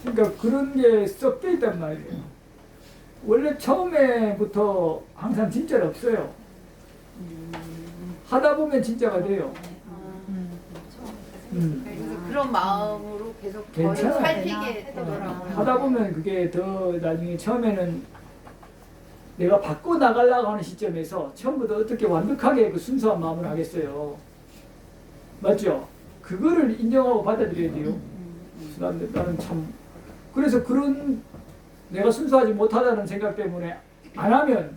그러니까 그런 게 섞여 있단 말이에요. 원래 처음에부터 항상 진짜는 없어요. 하다 보면 진짜가 돼요. 그래서 그런 마음으로 계속 저를 괜찮아요. 살피게 되더라고요. 하다 보면 그게 더 나중에 처음에는 내가 바꿔 나가려고 하는 시점에서 처음부터 어떻게 완벽하게 그 순수한 마음을 하겠어요. 맞죠? 그거를 인정하고 받아들여야 돼요. 나는 참 그래서 그런 내가 순수하지 못하다는 생각 때문에 안 하면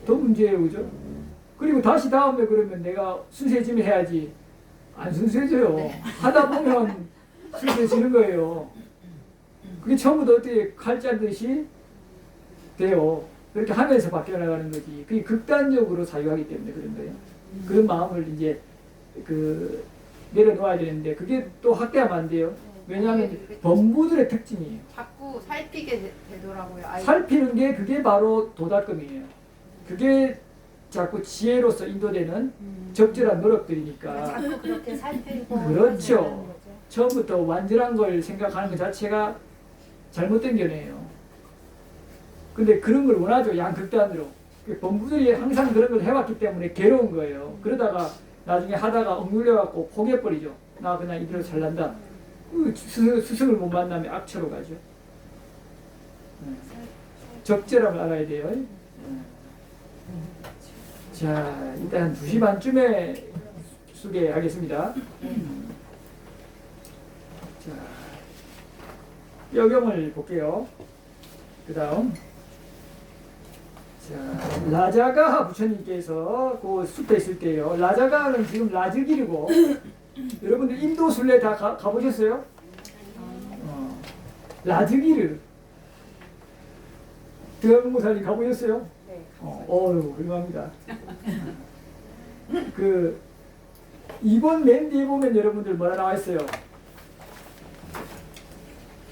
더 문제예요, 그죠? 그리고 다시 다음에 그러면 내가 순수해지면 해야지. 안 순수해져요. 하다 보면 순수해지는 거예요. 그게 처음부터 어떻게 칼 짜듯이 돼요. 그렇게 하면서 바뀌어 나가는 거지. 그게 극단적으로 사유하기 때문에 그런 거예요. 그런 마음을 이제 내려놓아야 되는데 그게 또 확대하면 안 돼요. 왜냐하면 범부들의 특징이에요. 자꾸 살피게 되더라고요. 살피는 게 그게 바로 도닥금이에요. 그게 자꾸 지혜로서 인도되는 적절한 노력들이니까. 자꾸 그렇게 살피고 그렇죠. 처음부터 완전한 걸 생각하는 것 자체가 잘못된 견해예요. 근데 그런 걸 원하죠. 양극단으로. 범부들이 항상 그런 걸 해왔기 때문에 괴로운 거예요. 그러다가 나중에 하다가 억눌려갖고 포기해버리죠. 나 그냥 이대로 잘난다. 스승을 못 만나면 악처로 가죠. 적절함을 알아야 돼요. 자, 일단 2시 반쯤에 소개하겠습니다. 자, 여경을 볼게요. 그 다음. 자, 라자가 부처님께서 그 숲에 있을 때요. 라자가는 지금 라즈길이고, 여러분들 인도 순례 다 가보셨어요? 라즈기르. 대한민국사님 가보셨어요? 네. 어휴, 훌륭합니다. 이번 맨 뒤에 보면 여러분들 뭐라 나와 있어요?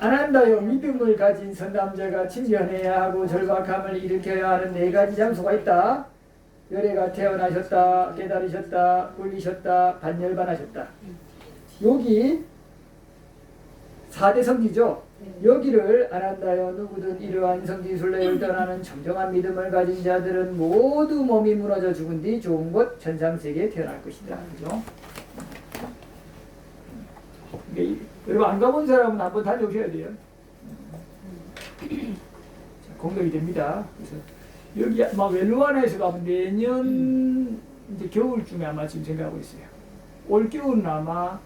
아난다요, 믿음을 가진 선남자가 친절해야 하고 절박함을 일으켜야 하는 4가지 장소가 있다. 열애가 태어나셨다, 깨달으셨다, 굴리셨다, 반열반하셨다. 여기 4대 성지죠. 여기를 아난다요, 누구든 이러한 성지순례를 떠나는 정정한 믿음을 가진 자들은 모두 몸이 무너져 죽은 뒤 좋은 곳 천상세계에 태어날 것이다. 그죠? 여러분 안 가본 사람은 한번 다녀오셔야 돼요. 공덕이 됩니다. 그래서 여기 아마 웰루아나에서 가면 내년 이제 겨울쯤에 아마 지금 생각하고 있어요. 올 겨울은 아마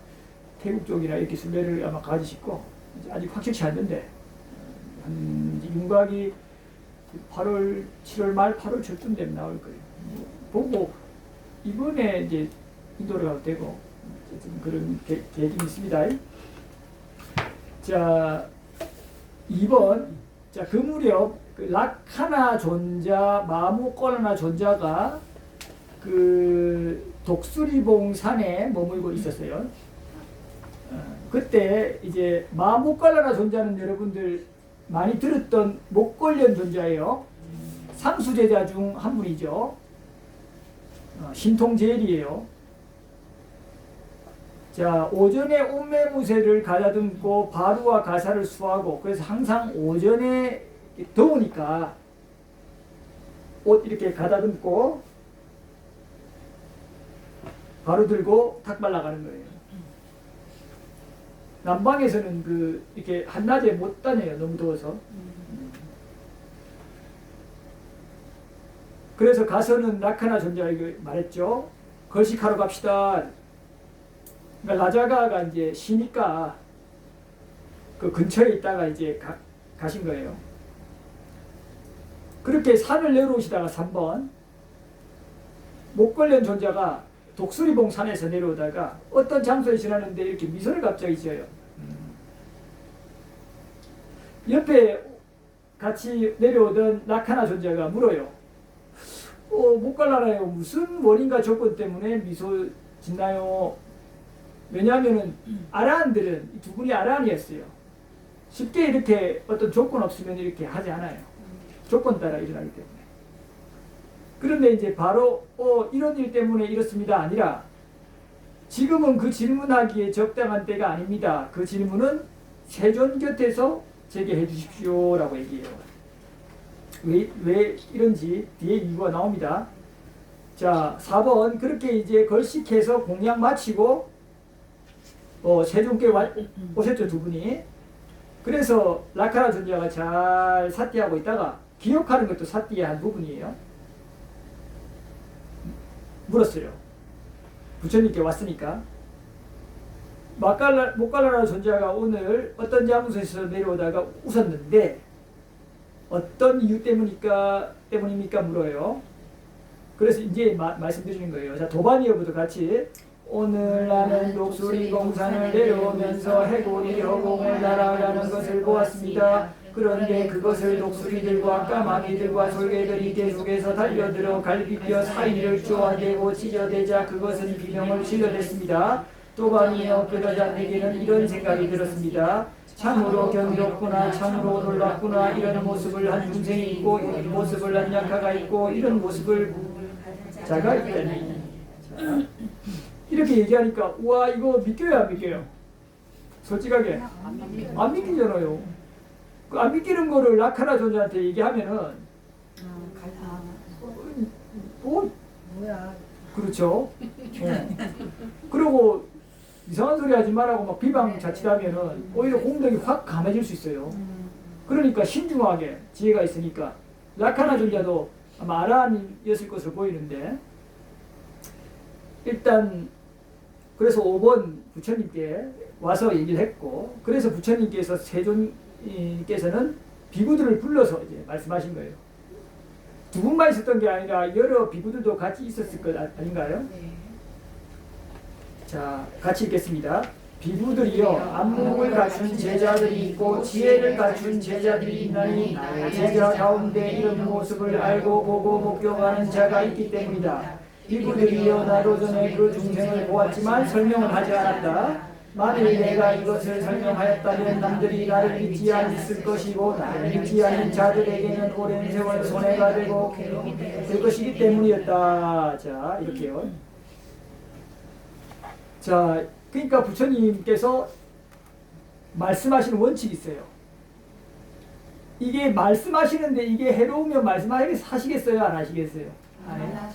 태국 쪽이나 이렇게 순례를 아마 가지시고 아직 확실치 않는데 한 윤곽이 8월, 7월 말, 8월 초쯤 되면 나올 거예요. 보고 이번에 이제 인도를 가도 되고 좀 그런 계획이 있습니다. 자, 2번. 자, 그 무렵 락하나 존자, 마무꼴라나 존자가 독수리봉 산에 머물고 있었어요. 그때 이제 마무꼴라나 존자는 여러분들 많이 들었던 목걸련 존자예요. 상수제자 중 한 분이죠. 신통제일이에요. 자, 오전에 옴매무새를 가다듬고 바루와 가사를 수하고, 그래서 항상 오전에 더우니까 옷 이렇게 가다듬고 바루 들고 탁발 나가는 거예요. 남방에서는 이렇게 한낮에 못 다녀요. 너무 더워서. 그래서 가서는 라카나 존자에게 말했죠. 거식하러 갑시다. 그러니까 라자가가 이제 쉬니까 그 근처에 있다가 이제 가신 거예요. 그렇게 산을 내려오시다가 3번 목걸련 존자가 독수리봉 산에서 내려오다가 어떤 장소에 지나는데 이렇게 미소를 갑자기 지어요. 옆에 같이 내려오던 라카나 존자가 물어요. 못 갈라나요? 무슨 원인과 조건 때문에 미소 짓나요? 왜냐하면은 아라한들은 이 두 분이 아라한이었어요. 쉽게 이렇게 어떤 조건 없으면 이렇게 하지 않아요. 조건 따라 일어나기 때문에. 그런데 이제 바로 이런 일 때문에 이렇습니다 아니라 지금은 그 질문하기에 적당한 때가 아닙니다. 그 질문은 세존 곁에서 제기해 주십시오라고 얘기해요. 왜 이런지 뒤에 이유가 나옵니다. 자, 4번 그렇게 이제 걸식해서 공양 마치고 세존께 오셨죠, 두 분이. 그래서 라카라 존자가 잘 사띠하고 있다가 기억하는 것도 사띠의 한 부분이에요. 물었어요. 부처님께 왔으니까. 모칼라라 존자가 오늘 어떤 장소에서 내려오다가 웃었는데 어떤 이유 때문입니까 물어요. 그래서 이제 말씀드리는 거예요. 자, 도반이어부터 같이 오늘 나는 녹수리 공산을 내려오면서 해골이 허공을 날아가는 것을 보았습니다. 그런데 그것을 독수리들과 까마귀들과 솔개들이 계속해서 달려들어 갈비뼈 사이를 쪼아대고 찢어대자 그것은 비명을 질러댔습니다. 도반이여 그러자 내게는 이런 생각이 들었습니다. 참으로 경이롭구나, 참으로 놀랍구나. 이런 모습을 한 중생이 있고 이런 모습을 한 약화가 있고 이런 모습을 자가 있다니. 이렇게 얘기하니까 우와 이거 믿겨요 안 믿겨요? 솔직하게 안 믿기잖아요. 그 안 믿기는 거를 라카라 존재한테 얘기하면은 뭐야? 그렇죠. 그리고 이상한 소리 하지 말라고 막 비방 자칫하면은 오히려 공덕이 확 감해질 수 있어요. 그러니까 신중하게 지혜가 있으니까 라카나 존재도 아마 아라한이었을 것으로 보이는데 일단 그래서 5번 부처님께 와서 얘기를 했고 그래서 부처님께서 세존께서는 비구들을 불러서 이제 말씀하신 거예요. 두 분만 있었던 게 아니라 여러 비구들도 같이 있었을 것 아닌가요? 네. 자, 같이 읽겠습니다. 비구들이여 안목을 갖춘 제자들이 있고 지혜를 갖춘 제자들이 있나니 나의 제자 가운데 이런 모습을 알고 보고 목격하는 자가 있기 때문이다. 비구들이여 나도 전에 그 중생을 보았지만 설명을 하지 않았다. 만일 내가 이것을 설명하였다면 남들이 나를 믿지 않았을 것이고 나를 믿지 않은 자들에게는 오랜 세월 손해가 되고 괴로움이 될 것이기 때문이었다. 자, 이렇게요. 자, 그러니까 부처님께서 말씀하시는 원칙이 있어요. 이게 말씀하시는데 이게 해로우면 말씀하시겠어요? 안 하시겠어요? 안 해요.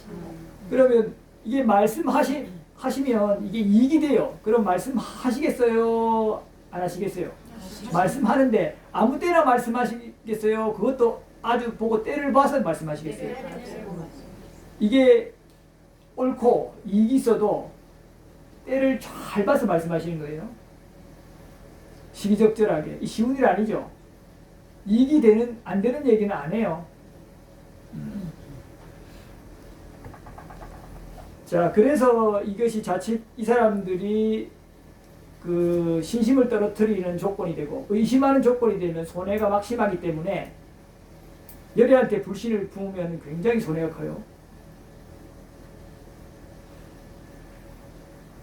그러면 이게 말씀하시면 이게 이익이 돼요. 그럼 말씀하시겠어요? 안 하시겠어요? 말씀하는데 아무 때나 말씀하시겠어요? 그것도 아주 보고 때를 봐서 말씀하시겠어요? 이게 옳고 이익이 있어도 때를 잘 봐서 말씀하시는 거예요. 시기적절하게. 이 쉬운 일 아니죠. 이익이 되는 안 되는 얘기는 안 해요. 자, 그래서 이것이 자칫 이 사람들이 그 신심을 떨어뜨리는 조건이 되고 의심하는 조건이 되면 손해가 막심하기 때문에 열애한테 불신을 품으면 굉장히 손해가 커요.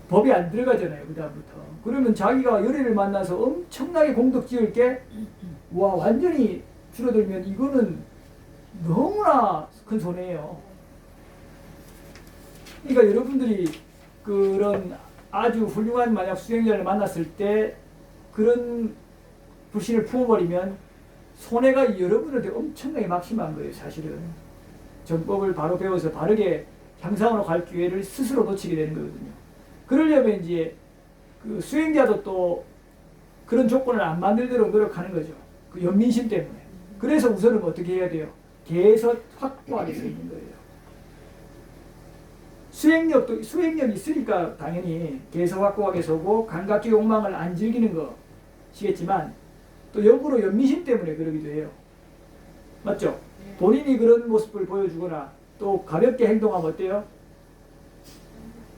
법이 안 들어가잖아요, 그 다음부터. 그러면 자기가 열애를 만나서 엄청나게 공덕 지을 게, 와, 완전히 줄어들면 이거는 너무나 큰 손해예요. 그러니까 여러분들이 그런 아주 훌륭한 만약 수행자를 만났을 때 그런 불신을 품어버리면 손해가 여러분한테 엄청나게 막심한 거예요, 사실은. 정법을 바로 배워서 바르게 향상으로 갈 기회를 스스로 놓치게 되는 거거든요. 그러려면 이제 그 수행자도 또 그런 조건을 안 만들도록 노력하는 거죠. 그 연민심 때문에. 그래서 우선은 어떻게 해야 돼요? 계속 확고하게 서 있는 거예요. 수행력이 있으니까 당연히 계속 확고하게 서고 감각적 욕망을 안 즐기는 것이겠지만 또 역으로 연민심 때문에 그러기도 해요. 맞죠? 본인이 그런 모습을 보여주거나 또 가볍게 행동하면 어때요?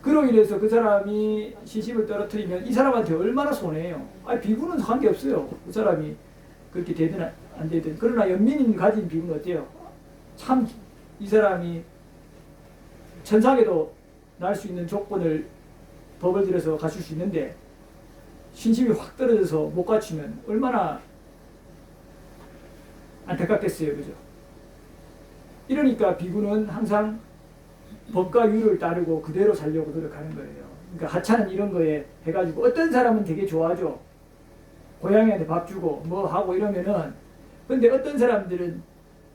그로 인해서 그 사람이 신심을 떨어뜨리면 이 사람한테 얼마나 손해예요. 아니, 비구는 관계없어요. 그 사람이 그렇게 되든 안 되든. 그러나 연민이 가진 비구는 어때요? 참 이 사람이 천상에도 날 수 있는 조건을 법을 들여서 갖출 수 있는데 신심이 확 떨어져서 못 갖추면 얼마나 안타깝겠어요. 그죠? 이러니까 비구는 항상 법과 유를 따르고 그대로 살려고 노력하는 거예요. 그러니까 하찮은 이런 거에 해가지고 어떤 사람은 되게 좋아하죠. 고양이한테 밥 주고 뭐 하고 이러면은. 근데 어떤 사람들은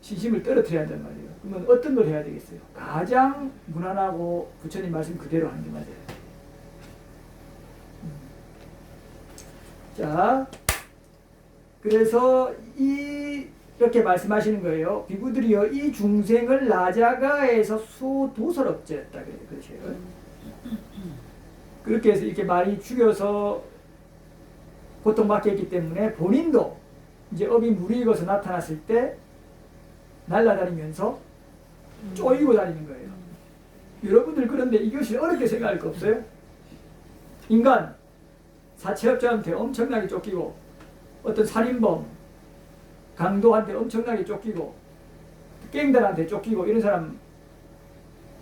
신심을 떨어뜨려야 한단 말이에요. 그러면 어떤 걸 해야 되겠어요? 가장 무난하고 부처님 말씀 그대로 하는 게 맞아요. 자, 그래서 이렇게 말씀하시는 거예요. 비구들이여 이 중생을 나자가에서 수도설업죄였다 그래요. 그렇게 해서 이렇게 많이 죽여서 고통받게 했기 때문에 본인도 이제 업이 무르익어서 나타났을 때 날아다니면서 쪼이고 다니는 거예요. 여러분들 그런데 이것이 어렵게 생각할 거 없어요? 인간 사채업자한테 엄청나게 쫓기고 어떤 살인범 강도한테 엄청나게 쫓기고 갱단한테 쫓기고 이런 사람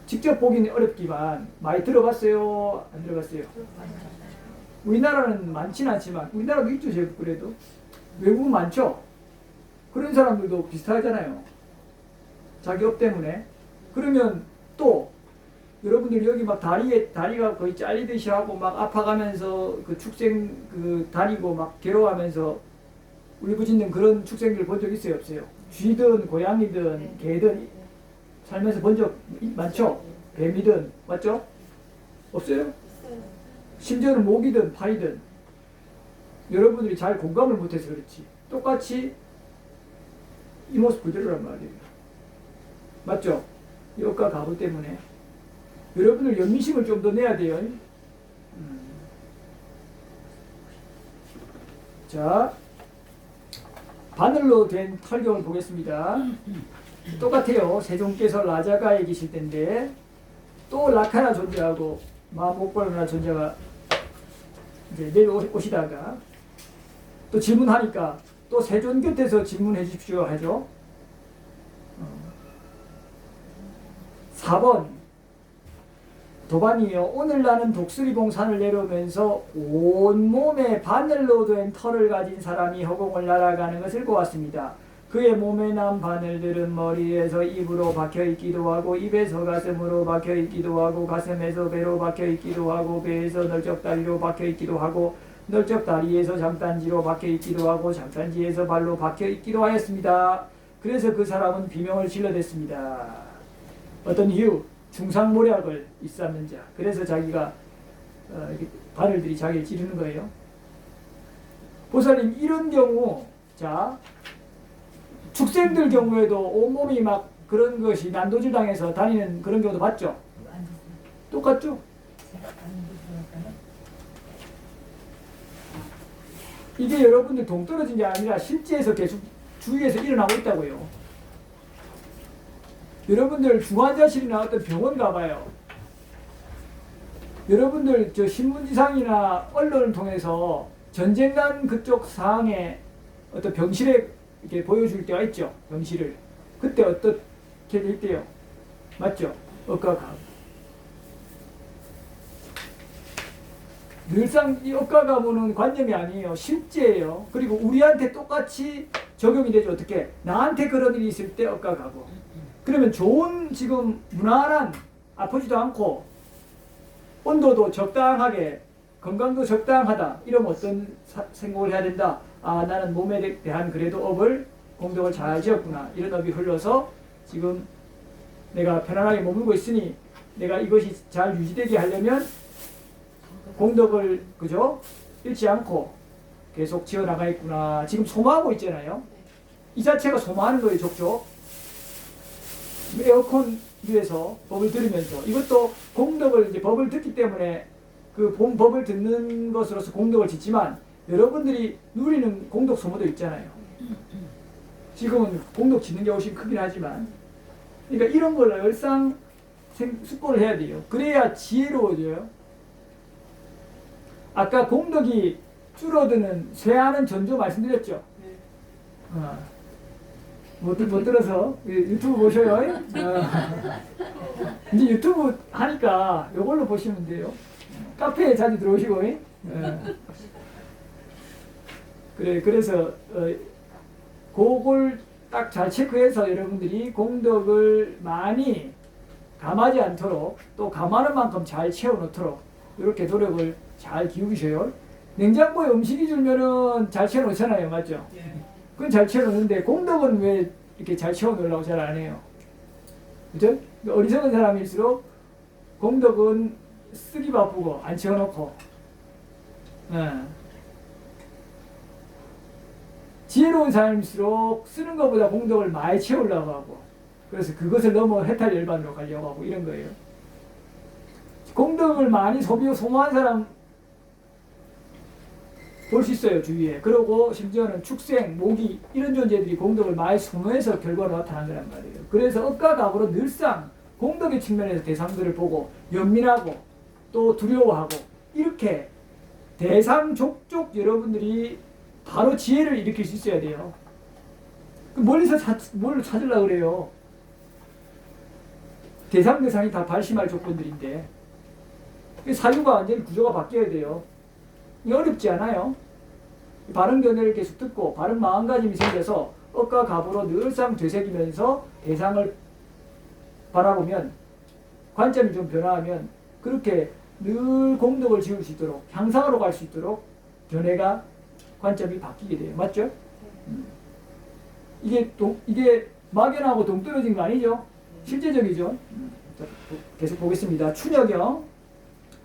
직접 보기는 어렵지만 많이 들어봤어요? 안 들어봤어요? 우리나라는 많지는 않지만 우리나라도 있죠. 제법 그래도 외국은 많죠. 그런 사람들도 비슷하잖아요. 자기 업 때문에. 그러면 또 여러분들 여기 막 다리가 거의 잘리듯이 하고 막 아파가면서 그 축생 그 다니고 막 괴로워하면서 울부짖는 그런 축생들 본 적 있어요? 없어요? 쥐든 고양이든 개든 살면서 본 적 많죠? 뱀이든 맞죠? 없어요? 심지어는 모기든 파이든 여러분들이 잘 공감을 못해서 그렇지 똑같이 이 모습 그대로란 말이에요. 맞죠? 역과 가부 때문에 여러분들 연민심을 좀 더 내야 돼요. 자, 바늘로 된 털경을 보겠습니다. 똑같아요. 세종께서 라자가에 계실 텐데 또 라카나 존재하고 마목발나 존재가 이제 내려오시다가 또 질문하니까 또 세존 곁에서 질문해 주십시오 하죠. 4번 도반이요. 오늘 나는 독수리봉 산을 내려오면서 온몸에 바늘로 된 털을 가진 사람이 허공을 날아가는 것을 보았습니다. 그의 몸에 난 바늘들은 머리에서 입으로 박혀있기도 하고 입에서 가슴으로 박혀있기도 하고 가슴에서 배로 박혀있기도 하고 배에서 널쩍다리로 박혀있기도 하고 널쩍다리에서 장단지로 박혀있기도 하고 장단지에서 발로 박혀있기도 하였습니다. 그래서 그 사람은 비명을 질러댔습니다. 어떤 이유? 중상모략을 일삼는 자. 그래서 자기가 바늘들이 자기를 찌르는 거예요. 보살님 이런 경우 자 축생들 경우에도 온몸이 막 그런 것이 난도질 당해서 다니는 그런 경우도 봤죠? 똑같죠? 이게 여러분들 동떨어진 게 아니라 실제에서 계속 주위에서 일어나고 있다고요. 여러분들 중환자실이나 어떤 병원 가봐요. 여러분들 저 신문지상이나 언론을 통해서 전쟁 난 그쪽 상황에 어떤 병실에 이렇게 보여줄 때가 있죠. 병실을. 그때 어떻게 돼 있대요? 맞죠? 억과 가부. 늘상 이 억과 가부는 관념이 아니에요. 실제예요. 그리고 우리한테 똑같이 적용이 되죠. 어떻게? 나한테 그런 일이 있을 때 억과 가부. 그러면 좋은 지금 무난한 아프지도 않고 온도도 적당하게 건강도 적당하다. 이러면 어떤 생각을 해야 된다. 아 나는 몸에 대한 그래도 업을 공덕을 잘 지었구나. 이런 업이 흘러서 지금 내가 편안하게 머물고 있으니 내가 이것이 잘 유지되게 하려면 공덕을 그죠? 잃지 않고 계속 지어나가겠구나. 지금 소모하고 있잖아요. 이 자체가 소모하는 거예요. 족족. 에어컨 위에서 법을 들으면서 이것도 공덕을 이제 법을 듣기 때문에 그 법을 듣는 것으로서 공덕을 짓지만 여러분들이 누리는 공덕 소모도 있잖아요. 지금은 공덕 짓는 게 훨씬 크긴 하지만 그러니까 이런 걸 일상 숙고를 해야 돼요. 그래야 지혜로워져요. 아까 공덕이 줄어드는 쇠하는 전조 말씀드렸죠. 못 들어서 유튜브 보셔요. 이제 유튜브 하니까 이걸로 보시면 돼요. 카페에 자주 들어오시고. 그래 그래서 그걸 딱 잘 체크해서 여러분들이 공덕을 많이 감하지 않도록 또 감하는 만큼 잘 채워놓도록 이렇게 노력을 잘 기울이셔요. 냉장고에 음식이 줄면은 잘 채워놓잖아요. 맞죠? 그건 잘 채워놓는데 공덕은 왜 이렇게 잘 채워놓으려고 잘 안 해요? 그죠? 어리석은 사람일수록 공덕은 쓰기 바쁘고 안 채워놓고 지혜로운 사람일수록 쓰는 것보다 공덕을 많이 채우려고 하고 그래서 그것을 넘어 해탈 열반으로 가려고 하고 이런 거예요. 공덕을 많이 소모한 사람 볼 수 있어요. 주위에. 그리고 심지어는 축생, 모기 이런 존재들이 공덕을 많이 소모해서 결과로 나타난 거란 말이에요. 그래서 억과 갑으로 늘상 공덕의 측면에서 대상들을 보고 연민하고 또 두려워하고 이렇게 대상 족족 여러분들이 바로 지혜를 일으킬 수 있어야 돼요. 멀리서 뭘 찾으려고 그래요. 대상이 다 발심할 조건들인데 사유가 완전히 구조가 바뀌어야 돼요. 어렵지 않아요. 바른 견해를 계속 듣고 바른 마음가짐이 생겨서 억과 갑으로 늘상 되새기면서 대상을 바라보면 관점이 좀 변화하면 그렇게 늘 공덕을 지을 수 있도록 향상으로 갈 수 있도록 견해가 관점이 바뀌게 돼요. 맞죠? 이게 막연하고 동떨어진 거 아니죠? 실제적이죠? 자, 계속 보겠습니다. 춘혁영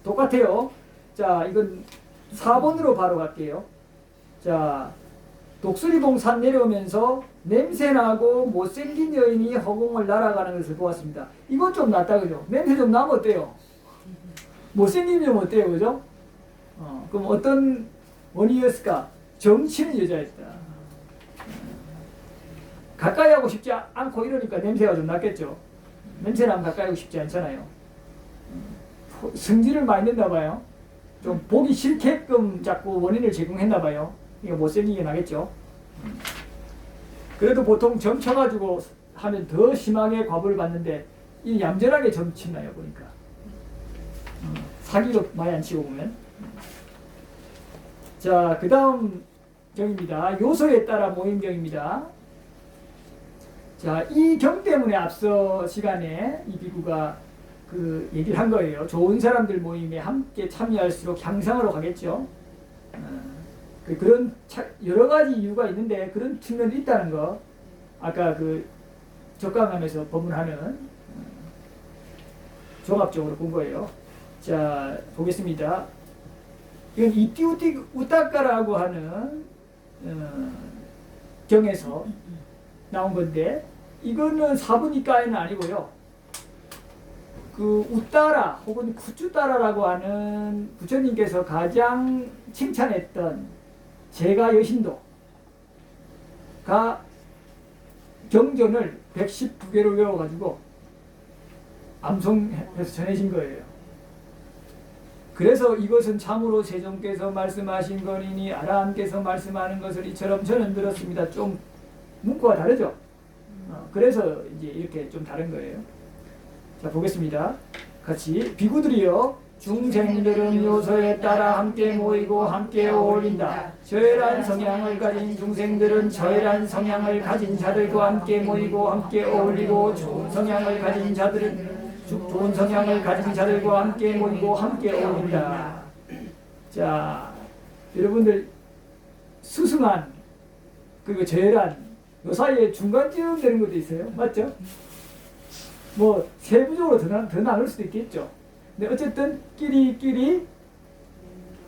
똑같아요. 자, 이건 4번으로 바로 갈게요. 자, 독수리봉 산 내려오면서 냄새나고 못생긴 여인이 허공을 날아가는 것을 보았습니다. 이건 좀 낫다, 그죠? 냄새 좀 나면 어때요? 못생기면 어때요, 그죠? 그럼 어떤 원인이었을까? 정치는 여자였다. 가까이 하고 싶지 않고 이러니까 냄새가 좀 났겠죠. 냄새나면 가까이 하고 싶지 않잖아요. 성질을 많이 냈나 봐요. 좀 보기 싫게끔 자꾸 원인을 제공했나 봐요. 이거 못생기게 나겠죠. 그래도 보통 점쳐가지고 하면 더 심하게 과보를 받는데 이 얌전하게 점치나요 보니까. 사기로 많이 안 치고 보면. 자, 그 다음 경입니다. 요소에 따라 모인 경입니다. 자, 이 경 때문에 앞서 시간에 이 비구가 그 얘기를 한 거예요. 좋은 사람들 모임에 함께 참여할수록 향상으로 가겠죠. 그런 여러 가지 이유가 있는데 그런 측면도 있다는 거. 아까 그 적강함에서 법문하는 종합적으로 본 거예요. 자, 보겠습니다. 이건 이띠우띠 우따까라고 하는 경에서 나온 건데 이거는 사부니까에는 아니고요. 그 우따라 혹은 쿠쭈따라라고 하는 부처님께서 가장 칭찬했던 제가 여신도가 경전을 119개를 외워가지고 암송해서 전해진 거예요. 그래서 이것은 참으로 세종께서 말씀하신 거니니 아라함께서 말씀하는 것을 이처럼 저는 들었습니다. 좀 문구가 다르죠? 그래서 이제 이렇게 좀 다른 거예요. 자, 보겠습니다. 같이 비구들이여 중생들은 요소에 따라 함께 모이고 함께 어울린다. 저열한 성향을 가진 중생들은 저열한 성향을 가진 자들과 함께 모이고 함께 어울리고 좋은 성향을 가진 자들은 좋은 성향을 가진 자들과 함께 모이고 함께 어울린다. 자, 여러분들 수승한 그리고 저열한 요 사이에 중간쯤 되는 것도 있어요. 맞죠? 뭐 세부적으로 더 나눌 수도 있겠죠. 근데 어쨌든 끼리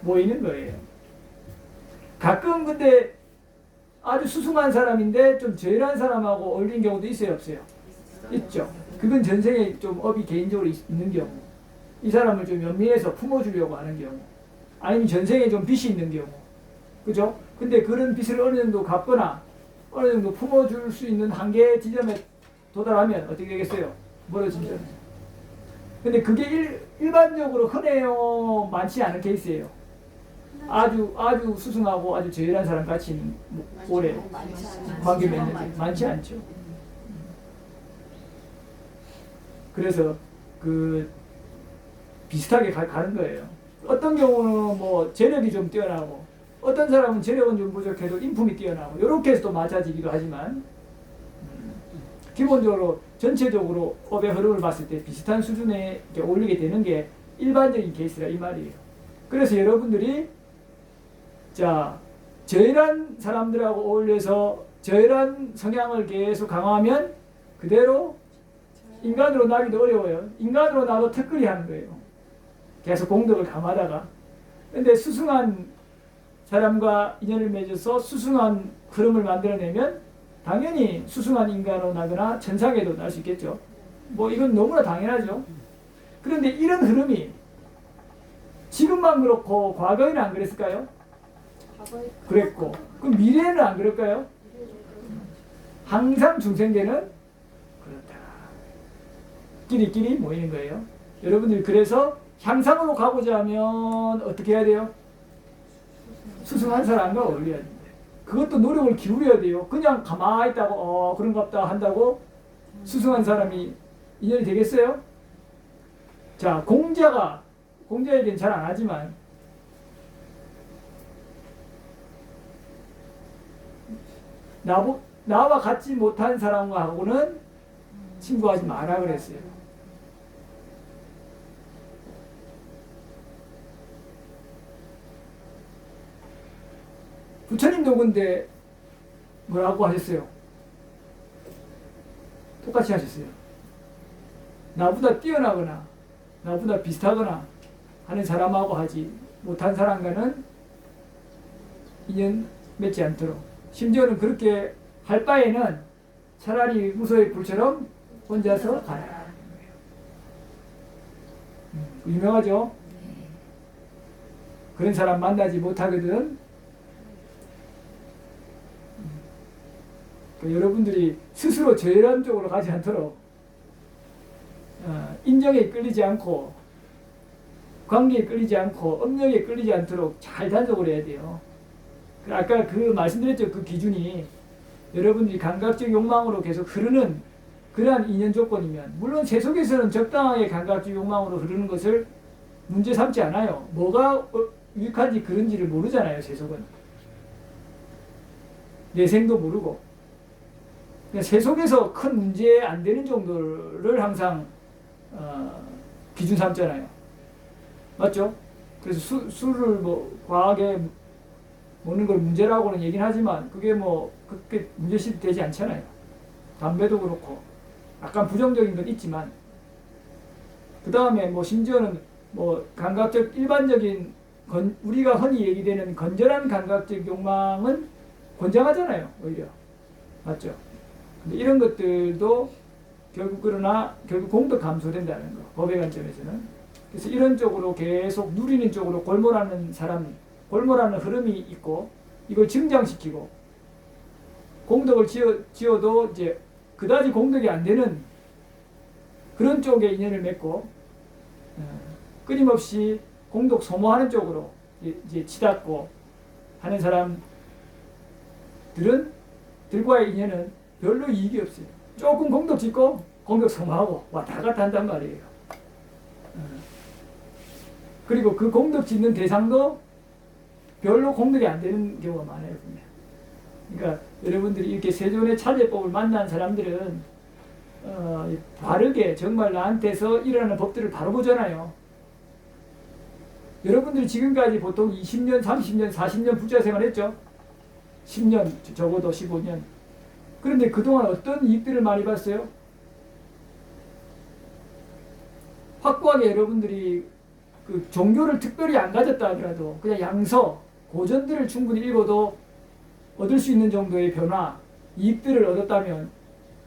모이는 거예요. 가끔 근데 아주 수승한 사람인데 좀 저열한 사람하고 어울리는 경우도 있어요, 없어요? 있죠. 그건 전생에 좀 업이 개인적으로 있는 경우, 이 사람을 좀 연민해서 품어주려고 하는 경우, 아니면 전생에 좀 빚이 있는 경우, 그죠? 근데 그런 빚을 어느 정도 갚거나 어느 정도 품어줄 수 있는 한계 지점에 도달하면 어떻게 되겠어요? 멀어진다. 근데 그게 일반적으로 흔해요? 많지 않은 케이스예요. 아주 수승하고 아주 저열한 사람 같이 오래 관계 맺는 게 많지 않죠. 그래서 그 비슷하게 가는 거예요. 어떤 경우는 뭐 재력이 좀 뛰어나고 어떤 사람은 재력은 좀 부족해도 인품이 뛰어나고 이렇게 해서 또 맞아지기도 하지만 기본적으로 전체적으로 업의 흐름을 봤을 때 비슷한 수준에 올리게 되는 게 일반적인 케이스라 이 말이에요. 그래서 여러분들이 자 저열한 사람들하고 어울려서 저열한 성향을 계속 강화하면 그대로 인간으로 나기도 어려워요. 인간으로 나도 턱걸이 하는 거예요. 계속 공덕을 감하다가. 근데 수승한 사람과 인연을 맺어서 수승한 흐름을 만들어내면 당연히 수승한 인간으로 나거나 천상에도 날 수 있겠죠. 뭐 이건 너무나 당연하죠. 그런데 이런 흐름이 지금만 그렇고 과거에는 안 그랬을까요? 그랬고 그럼 미래에는 안 그럴까요? 항상 중생계는 그렇다. 끼리끼리 모이는 거예요. 여러분들이 그래서 향상으로 가고자 하면 어떻게 해야 돼요? 수승한 사람과 어울려야 됩니다. 그것도 노력을 기울여야 돼요. 그냥 가만히 있다고 그런갑다 한다고 수승한 사람이 인연이 되겠어요? 자, 공자에게는 잘 안 하지만 나와 같지 못한 사람하고는 친구하지 마라 그랬어요. 부처님도 근데 뭐라고 하셨어요? 똑같이 하셨어요. 나보다 뛰어나거나 나보다 비슷하거나 하는 사람하고 하지 못한 사람과는 인연 맺지 않도록. 심지어는 그렇게 할 바에는 차라리 무소의 불처럼 혼자서 가라. 유명하죠? 그런 사람 만나지 못하거든. 여러분들이 스스로 저열한 쪽으로 가지 않도록 인정에 끌리지 않고 관계에 끌리지 않고 업력에 끌리지 않도록 잘 단속을 해야 돼요. 아까 그 말씀드렸죠. 그 기준이 여러분들이 감각적 욕망으로 계속 흐르는 그러한 인연 조건이면 물론 세속에서는 적당하게 감각적 욕망으로 흐르는 것을 문제 삼지 않아요. 뭐가 유익한지 그런지를 모르잖아요. 세속은. 내생도 모르고. 세속에서 큰 문제 안 되는 정도를 항상 기준 삼잖아요. 맞죠? 그래서 술을 뭐 과하게 먹는 걸 문제라고는 얘기는 하지만 그게 뭐 그렇게 문제시 되지 않잖아요. 담배도 그렇고 약간 부정적인 건 있지만 그 다음에 뭐 심지어는 뭐 감각적 일반적인 우리가 흔히 얘기되는 건전한 감각적 욕망은 권장하잖아요. 오히려 맞죠? 근데 이런 것들도 결국 공덕 감소된다는 거, 법의 관점에서는. 그래서 이런 쪽으로 계속 누리는 쪽으로 골몰하는 흐름이 있고 이걸 증장시키고 공덕을 지어도 이제 그다지 공덕이 안 되는 그런 쪽에 인연을 맺고 끊임없이 공덕 소모하는 쪽으로 이제 치닫고 하는 사람들과의 인연은 별로 이익이 없어요. 조금 공덕 짓고 공덕 소모하고 왔다 갔다 한단 말이에요. 그리고 그 공덕 짓는 대상도 별로 공덕이 안 되는 경우가 많아요. 그러니까 여러분들이 이렇게 세존의 차제법을 만난 사람들은 바르게 정말 나한테서 일어나는 법들을 바로 보잖아요. 여러분들이 지금까지 보통 20년, 30년, 40년 부자 생활했죠. 10년, 적어도 15년. 그런데 그동안 어떤 이익들을 많이 봤어요? 확고하게 여러분들이 그 종교를 특별히 안 가졌다 하더라도 그냥 양서, 고전들을 충분히 읽어도 얻을 수 있는 정도의 변화, 이익들을 얻었다면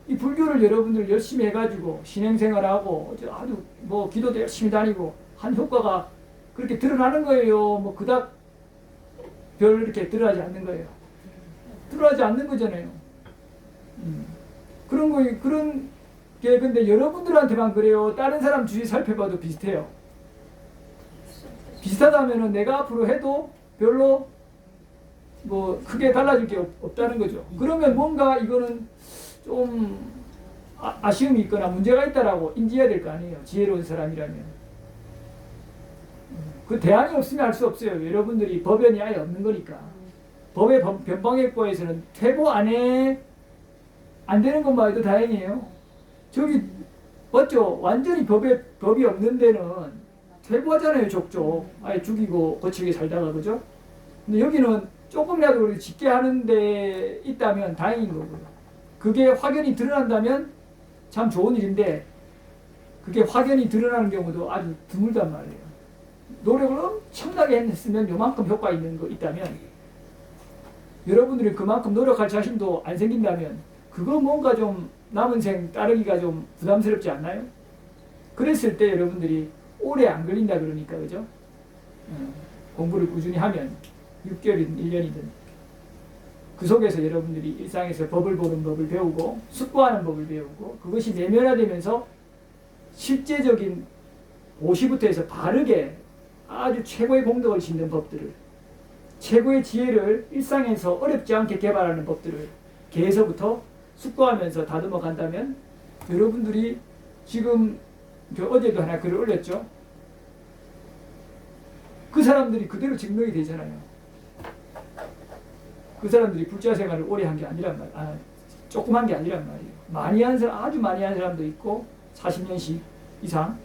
이 불교를 여러분들 열심히 해가지고 신행생활하고 아주 뭐 기도도 열심히 다니고 한 효과가 그렇게 드러나는 거예요. 뭐 그닥 별 이렇게 드러나지 않는 거예요. 드러나지 않는 거잖아요. 그런 게 근데 여러분들한테만 그래요. 다른 사람 주위 살펴봐도 비슷해요. 비슷하다면은 내가 앞으로 해도 별로 뭐 크게 달라질 게 없다는 거죠. 그러면 뭔가 이거는 좀 아쉬움이 있거나 문제가 있다라고 인지해야 될 거 아니에요. 지혜로운 사람이라면. 그 대안이 없으면 할 수 없어요. 여러분들이 법연이 아예 없는 거니까. 법의 변방획과에서는 퇴보 안에 안 되는 것만 해도 다행이에요. 저기 맞죠? 완전히 법이 없는 데는 퇴보하잖아요. 족족 아예 죽이고 거칠게 살다가 그죠? 근데 여기는 조금이라도 우리 짙게 하는 데 있다면 다행인 거고요. 그게 확연히 드러난다면 참 좋은 일인데 그게 확연히 드러나는 경우도 아주 드물단 말이에요. 노력을 엄청나게 했으면 요만큼 효과 있는 거 있다면 여러분들이 그만큼 노력할 자신도 안 생긴다면 그거 뭔가 좀 남은 생 따르기가 좀 부담스럽지 않나요? 그랬을 때 여러분들이 오래 안 걸린다 그러니까 그죠? 공부를 꾸준히 하면 6개월이든 1년이든 그 속에서 여러분들이 일상에서 법을 보는 법을 배우고 숙고하는 법을 배우고 그것이 내면화되면서 실제적인 고시부터 해서 바르게 아주 최고의 공덕을 짓는 법들을 최고의 지혜를 일상에서 어렵지 않게 개발하는 법들을 개에서부터 숙고하면서 다듬어 간다면 여러분들이 지금 어제도 하나 글을 올렸죠. 그 사람들이 그대로 증명이 되잖아요. 그 사람들이 불자 생활을 오래 한 게 아니란 말이에요. 조금 한 게 아니란 말이에요. 많이 한 사람, 아주 많이 한 사람도 있고 40년씩 이상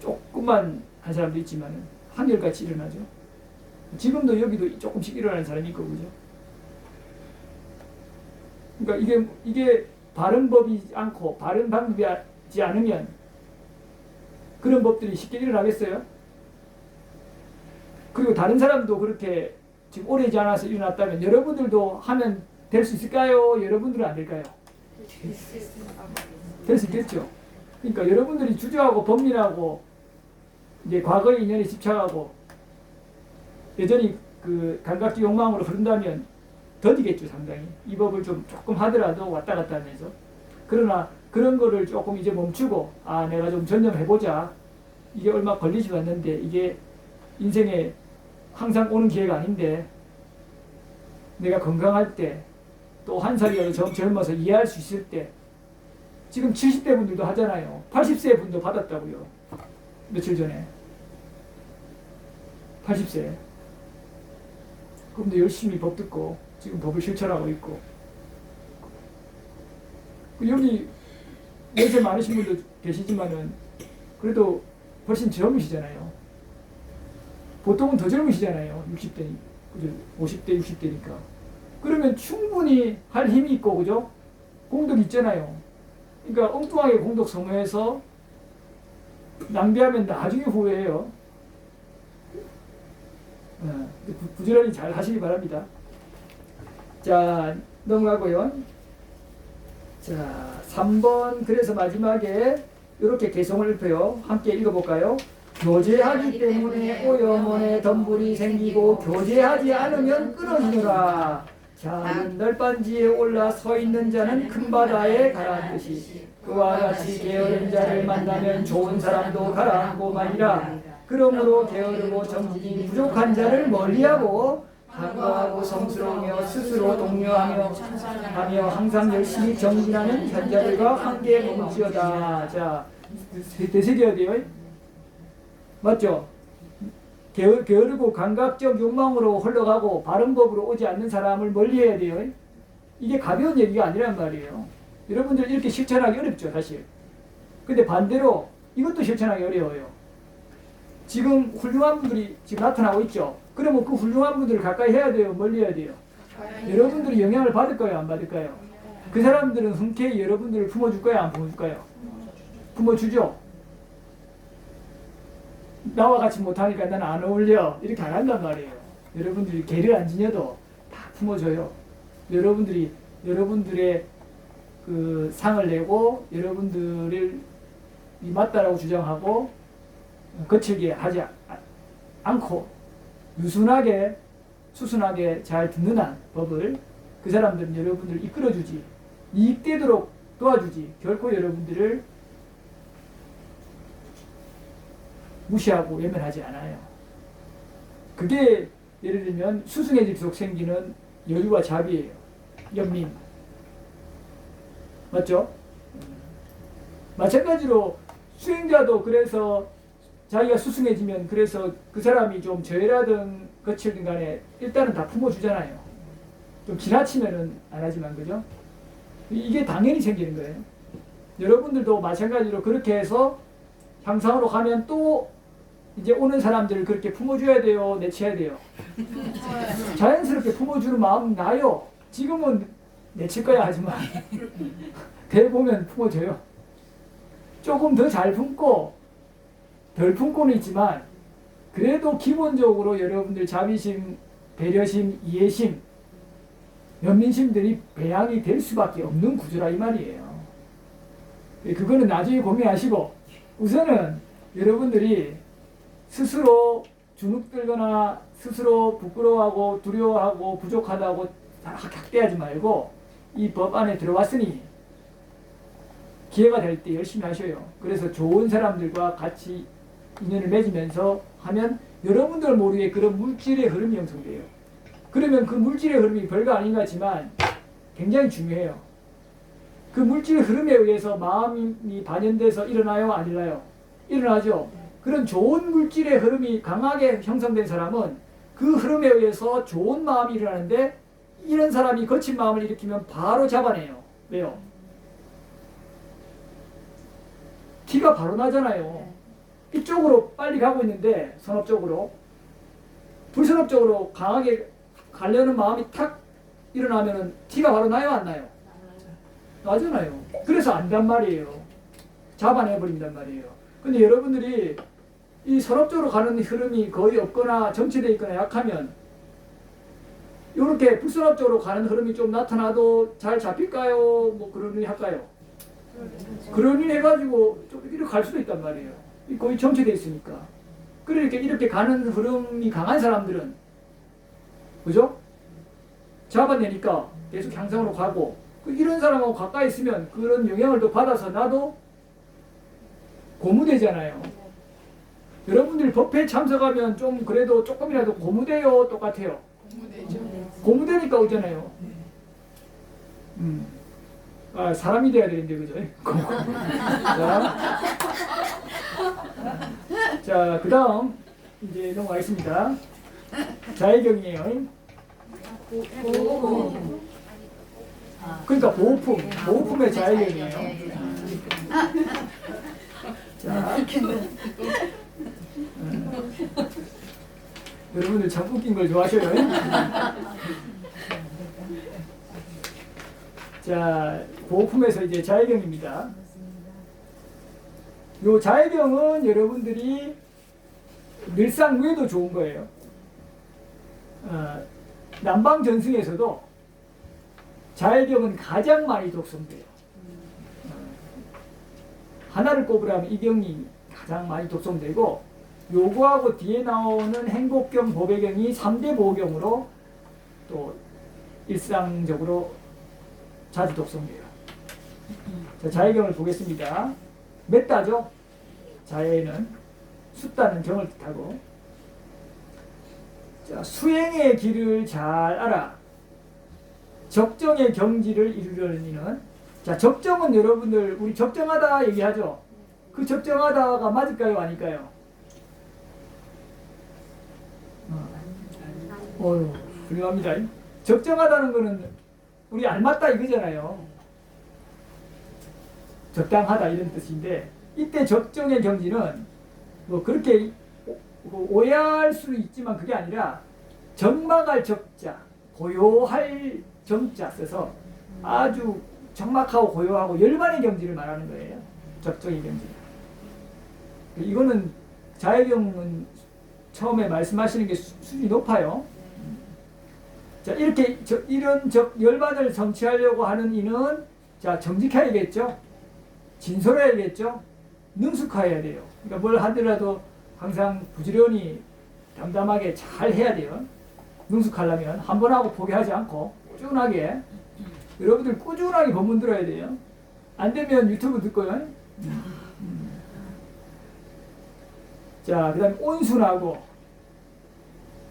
조금만 한 사람도 있지만 한결같이 일어나죠. 지금도 여기도 조금씩 일어나는 사람이 있고 그죠? 그러니까 이게 바른 법이지 않고 바른 방법이지 않으면 그런 법들이 쉽게 일어나겠어요? 그리고 다른 사람도 그렇게 지금 오래지 않아서 일어났다면 여러분들도 하면 될 수 있을까요? 여러분들은 안 될까요? 될 수 있겠죠. 그러니까 여러분들이 주저하고 범민하고 이제 과거의 인연에 집착하고 여전히 그 감각적 욕망으로 흐른다면 더디겠죠. 상당히 이 법을 좀 조금 하더라도 왔다 갔다 하면서 그러나 그런 거를 조금 이제 멈추고 내가 좀 전념해보자. 이게 얼마 걸리지도 않는데 이게 인생에 항상 오는 기회가 아닌데 내가 건강할 때 또 한 살이라도 젊어서 이해할 수 있을 때 지금 70대 분들도 하잖아요. 80세 분도 받았다고요. 며칠 전에 80세 그런데 열심히 법 듣고 지금 법을 실천하고 있고 여기 연세 많으신 분도 계시지만은 그래도 훨씬 젊으시잖아요. 보통은 더 젊으시잖아요. 60대, 50대, 60대니까. 그러면 충분히 할 힘이 있고, 그죠? 공덕 있잖아요. 그러니까 엉뚱하게 공덕 소모해서 낭비하면 나중에 후회해요. 부지런히 잘 하시기 바랍니다. 자, 넘어가고요. 자, 3번 그래서 마지막에 이렇게 개성을 읊어요. 함께 읽어볼까요? 교제하기 때문에 오염원에 덤불이 생기고 교제하지 않으면 끊어지노라. 작은 널빤지에 올라 서 있는 자는 큰 바다에 가라앉듯이 그와 같이 게으른 자를 만나면 좋은 사람도 가라앉고마니라. 그러므로 게으르고 정직이 부족한 자를 멀리하고 간과하고 성스러우며 스스로 독려하며 항상 열심히 정진하는 현자들과 함께 머물지어다. 자, 되새겨야 돼요. 맞죠? 게으르고 감각적 욕망으로 흘러가고 바른 법으로 오지 않는 사람을 멀리해야 돼요. 이게 가벼운 얘기가 아니란 말이에요. 여러분들 이렇게 실천하기 어렵죠, 사실. 근데 반대로 이것도 실천하기 어려워요. 지금 훌륭한 분들이 지금 나타나고 있죠. 그러면 그 훌륭한 분들을 가까이 해야 돼요, 멀리 해야 돼요? 여러분들이 영향을 받을까요, 안 받을까요? 그 사람들은 흔쾌히 여러분들을 품어줄까요, 안 품어줄까요? 품어주죠. 나와 같이 못하니까 나는 안 어울려 이렇게 안 한단 말이에요. 여러분들이 개를 안 지녀도 다 품어줘요. 여러분들의 그 상을 내고 여러분들을 맞다라고 주장하고 거칠게 하지 않고 유순하게 수순하게 잘 듣는 한 법을 그 사람들은 여러분들을 이끌어주지 이익되도록 도와주지 결코 여러분들을 무시하고 외면하지 않아요. 그게 예를 들면 수승해질수록 생기는 여유와 자비예요. 연민. 맞죠? 마찬가지로 수행자도 그래서 자기가 수승해지면 그래서 그 사람이 좀 죄라든 거칠든 간에 일단은 다 품어주잖아요. 좀 지나치면은 안 하지만 그죠? 이게 당연히 생기는 거예요. 여러분들도 마찬가지로 그렇게 해서 향상으로 가면 또 이제 오는 사람들을 그렇게 품어줘야 돼요? 내쳐야 돼요? 자연스럽게 품어주는 마음 나요. 지금은 내칠 거야 하지만 대 보면 품어줘요. 조금 더 잘 품고 덜 품고는 있지만 그래도 기본적으로 여러분들 자비심, 배려심, 이해심, 연민심들이 배양이 될 수밖에 없는 구조라 이 말이에요. 그거는 나중에 고민하시고 우선은 여러분들이 스스로 주눅들거나 스스로 부끄러워하고 두려워하고 부족하다고 학대하지 말고 이 법 안에 들어왔으니 기회가 될 때 열심히 하셔요. 그래서 좋은 사람들과 같이 인연을 맺으면서 하면 여러분들 모르게 그런 물질의 흐름이 형성돼요. 그러면 그 물질의 흐름이 별거 아닌 것 같지만 굉장히 중요해요. 그 물질의 흐름에 의해서 마음이 반영돼서 일어나요? 안 일어나요? 일어나죠. 그런 좋은 물질의 흐름이 강하게 형성된 사람은 그 흐름에 의해서 좋은 마음이 일어나는데 이런 사람이 거친 마음을 일으키면 바로 잡아내요. 왜요? 티가 바로 나잖아요. 이쪽으로 빨리 가고 있는데 선업적으로 불선업적으로 강하게 가려는 마음이 탁 일어나면 티가 바로 나요? 안 나요? 나잖아요. 그래서 안단 말이에요. 잡아내버린단 말이에요. 근데 여러분들이 이 선업적으로 가는 흐름이 거의 없거나 정체되어 있거나 약하면 이렇게 불선업적으로 가는 흐름이 좀 나타나도 잘 잡힐까요? 뭐 그런 일 할까요? 그런 일 해가지고 좀 이렇게 갈 수도 있단 말이에요. 거의 정체되어 있으니까. 그러니까 이렇게 가는 흐름이 강한 사람들은 그죠? 잡아내니까 계속 향상으로 가고 이런 사람하고 가까이 있으면 그런 영향을 더 받아서 나도 고무되잖아요. 여러분들이 법회에 참석하면 좀 그래도 조금이라도 고무돼요? 똑같아요? 고무되니까 오잖아요. 아, 사람이 돼야 되는데 그죠? 자, 그 다음 이제 넘어가겠습니다. 자해경이에요. 그러니까 보호품의 자해경이에요. 자, 여러분들 참 웃긴 걸 좋아하셔요. 자, 보호품에서 이제 자해경입니다. 요 자해경은 여러분들이 늘상 외에도 좋은 거예요. 남방전승에서도 자해경은 가장 많이 독송돼요. 하나를 꼽으라면 이 경이 가장 많이 독송되고 요거하고 뒤에 나오는 행복경, 보배경이 3대 보호경으로 또 일상적으로 자주 독송돼요. 자, 자해경을 보겠습니다. 몇 다죠? 자해는 숫다는 경을 뜻하고 자, 수행의 길을 잘 알아 적정의 경지를 이루려는 이는 자, 적정은 여러분들 우리 적정하다 얘기하죠. 그 적정하다가 맞을까요? 아닐까요? 훌륭합니다. 적정하다는 거는 우리 알맞다 이거잖아요. 적당하다 이런 뜻인데 이때 적정의 경지는 뭐 그렇게 오해할 수는 있지만 그게 아니라 적막할 적자, 고요할 정자 써서 아주 적막하고 고요하고 열반의 경지를 말하는 거예요. 적정의 경지. 이거는 자해경은 처음에 말씀하시는 게 수준이 높아요. 자, 이렇게 이런 열반을 성취하려고 하는 이는 자, 정직해야겠죠. 진솔해야겠죠. 능숙해야 돼요. 그러니까 뭘 하더라도 항상 부지런히 담담하게 잘 해야 돼요. 능숙하려면 한 번 하고 포기하지 않고 꾸준하게 여러분들 꾸준하게 법문 들어야 돼요. 안 되면 유튜브 듣고요. 자, 그 다음에 온순하고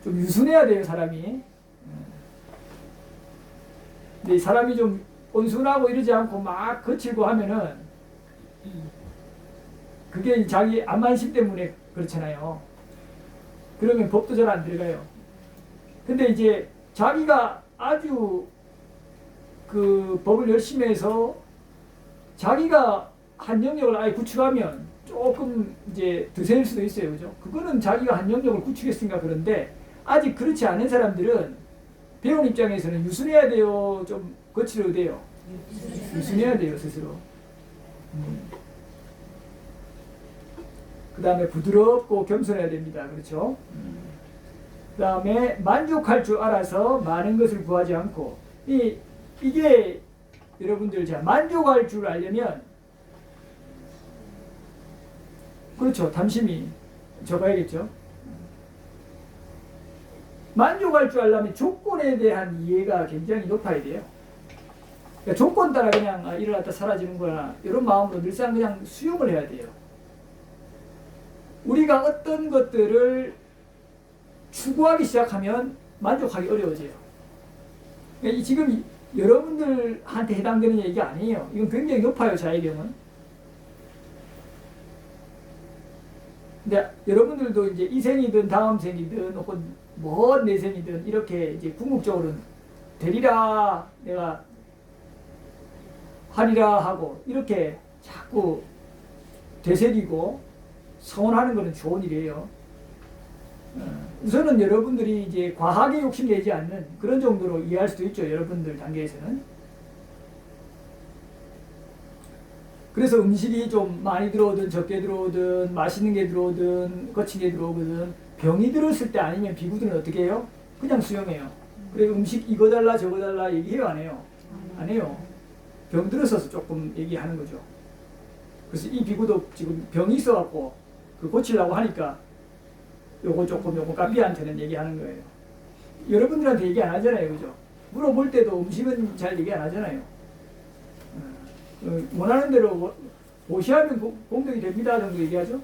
좀 유순해야 돼요, 사람이. 근데 사람이 좀 온순하고 이러지 않고 막 거칠고 하면은 그게 자기 안만심 때문에 그렇잖아요. 그러면 법도 잘 안 들어가요. 근데 이제 자기가 아주 그 법을 열심히 해서 자기가 한 영역을 아예 구축하면 조금 이제 드세일 수도 있어요. 그죠? 그거는 자기가 한 영역을 구축했으니까 그런데 아직 그렇지 않은 사람들은 배운 입장에서는 유순해야 돼요? 좀 거칠어도 돼요? 유순해야 돼요, 스스로. 그 다음에 부드럽고 겸손해야 됩니다. 그렇죠? 그 다음에 만족할 줄 알아서 많은 것을 구하지 않고 이게 여러분들 자 만족할 줄 알려면 그렇죠. 담심이 적어야겠죠. 만족할 줄 알려면 조건에 대한 이해가 굉장히 높아야 돼요. 그러니까 조건 따라 그냥 일어났다 사라지는 거나 이런 마음으로 늘상 그냥 수용을 해야 돼요. 우리가 어떤 것들을 추구하기 시작하면 만족하기 어려워져요. 그러니까 지금 여러분들한테 해당되는 얘기가 아니에요. 이건 굉장히 높아요, 자의경은. 근데 여러분들도 이제 이 생이든 다음 생이든 혹은 먼 내생이든 이렇게 이제 궁극적으로는 되리라, 내가 하리라 하고 이렇게 자꾸 되새기고 서원하는 것은 좋은 일이에요. 우선은 여러분들이 이제 과하게 욕심내지 않는 그런 정도로 이해할 수도 있죠. 여러분들 단계에서는. 그래서 음식이 좀 많이 들어오든 적게 들어오든 맛있는 게 들어오든 거친 게 들어오거든 병이 들었을 때 아니면 비구들은 어떻게 해요? 그냥 수용해요. 그래 음식 이거 달라 저거 달라 얘기해요? 안 해요? 안 해요. 병 들어서서 조금 얘기하는 거죠. 그래서 이 비구도 지금 병이 있어갖고 그 고치려고 하니까 요거 조금 요거 까비한테는 얘기하는 거예요. 여러분들한테 얘기 안 하잖아요. 그죠? 물어볼 때도 음식은 잘 얘기 안 하잖아요. 원하는 대로 보시하면 공덕이 됩니다 정도 얘기하죠.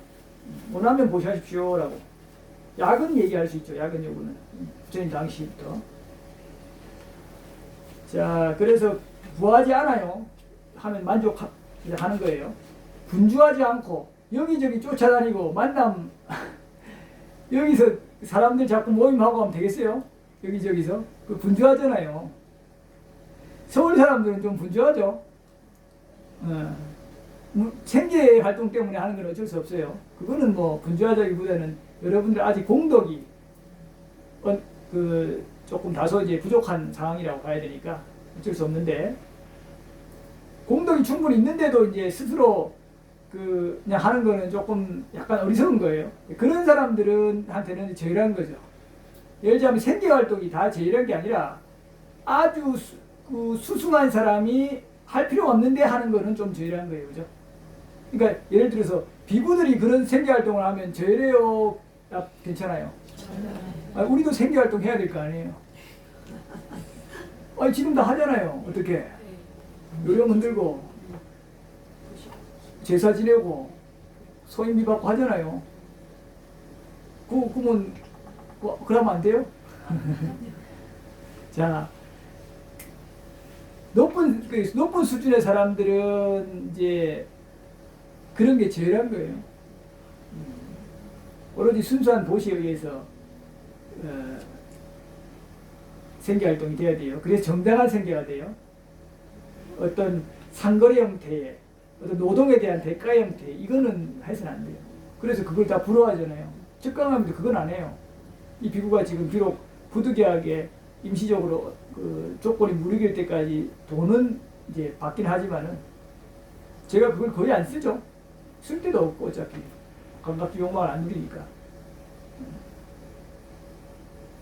원하면 보시하십시오 라고. 약은 얘기할 수 있죠. 약은 요거는 부처님 당시부터. 자, 그래서 구하지 않아요 하면 만족하는 거예요. 분주하지 않고 여기저기 쫓아다니고 만남 여기서 사람들 자꾸 모임하고 하면 되겠어요? 여기저기서 그 분주하잖아요. 서울 사람들은 좀 분주하죠. 생계 활동 때문에 하는 건 어쩔 수 없어요. 그거는 뭐 분주하다기보다는 여러분들 아직 공덕이 조금 다소 이제 부족한 상황이라고 봐야 되니까 어쩔 수 없는데 공덕이 충분히 있는데도 이제 스스로 그냥 하는 거는 조금 약간 어리석은 거예요. 그런 사람들한테는 제일한 거죠. 예를 들자면 생계 활동이 다 제일한 게 아니라 아주 수승한 사람이 할 필요 없는데 하는 거는 좀 제일한 거예요. 그죠? 그러니까 예를 들어서 비구들이 그런 생계 활동을 하면 제일해요? 괜찮아요? 우리도 생계 활동 해야 될 거 아니에요? 지금 다 하잖아요. 어떻게? 요령 흔들고 제사 지내고 소인비 받고 하잖아요. 그러면 그러면 안 돼요? 자, 높은 수준의 사람들은 이제 그런 게 제일한 거예요. 오로지 순수한 도시에 의해서 생계활동이 돼야 돼요. 그래서 정당한 생계가 돼요. 어떤 상거래 형태의 어떤 노동에 대한 대가 형태 이거는 해서는 안 돼요. 그래서 그걸 다 부러워하잖아요. 적강하면 그건 안 해요. 이 비구가 지금 비록 부득이하게 임시적으로 그 조건이 무르길 때까지 돈은 이제 받긴 하지만은 제가 그걸 거의 안 쓰죠. 쓸 데도 없고 어차피 감각주 욕망을 안 누리니까.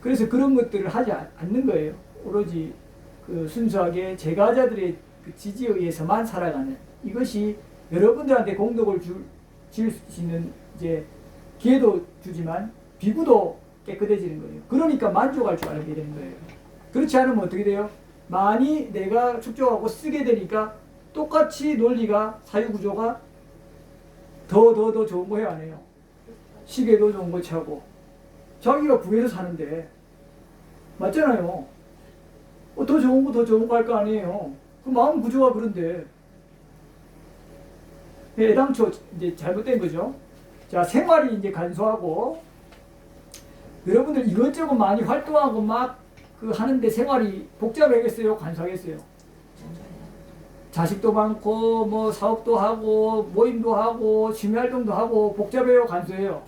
그래서 그런 것들을 하지 않는 거예요. 오로지 그 순수하게 제가자들의 그 지지에 의해서만 살아가는 이것이 여러분들한테 공덕을 줄 수 있는 이제 기회도 주지만 비구도 깨끗해지는 거예요. 그러니까 만족할 줄 알게 되는 거예요. 그렇지 않으면 어떻게 돼요? 많이 내가 축적하고 쓰게 되니까 똑같이 논리가 사유구조가 더 좋은 거 해요, 안 해요? 시계도 좋은 거 차고 자기가 구해서 사는데 맞잖아요. 더 좋은 거 할 거 아니에요. 그 마음 구조가 그런데 애당초 이제 잘못된 거죠. 자, 생활이 이제 간소하고 여러분들 이것저것 많이 활동하고 막 하는데 생활이 복잡하겠어요? 간소하겠어요? 자식도 많고 뭐 사업도 하고 모임도 하고 취미활동도 하고 복잡해요, 간소해요?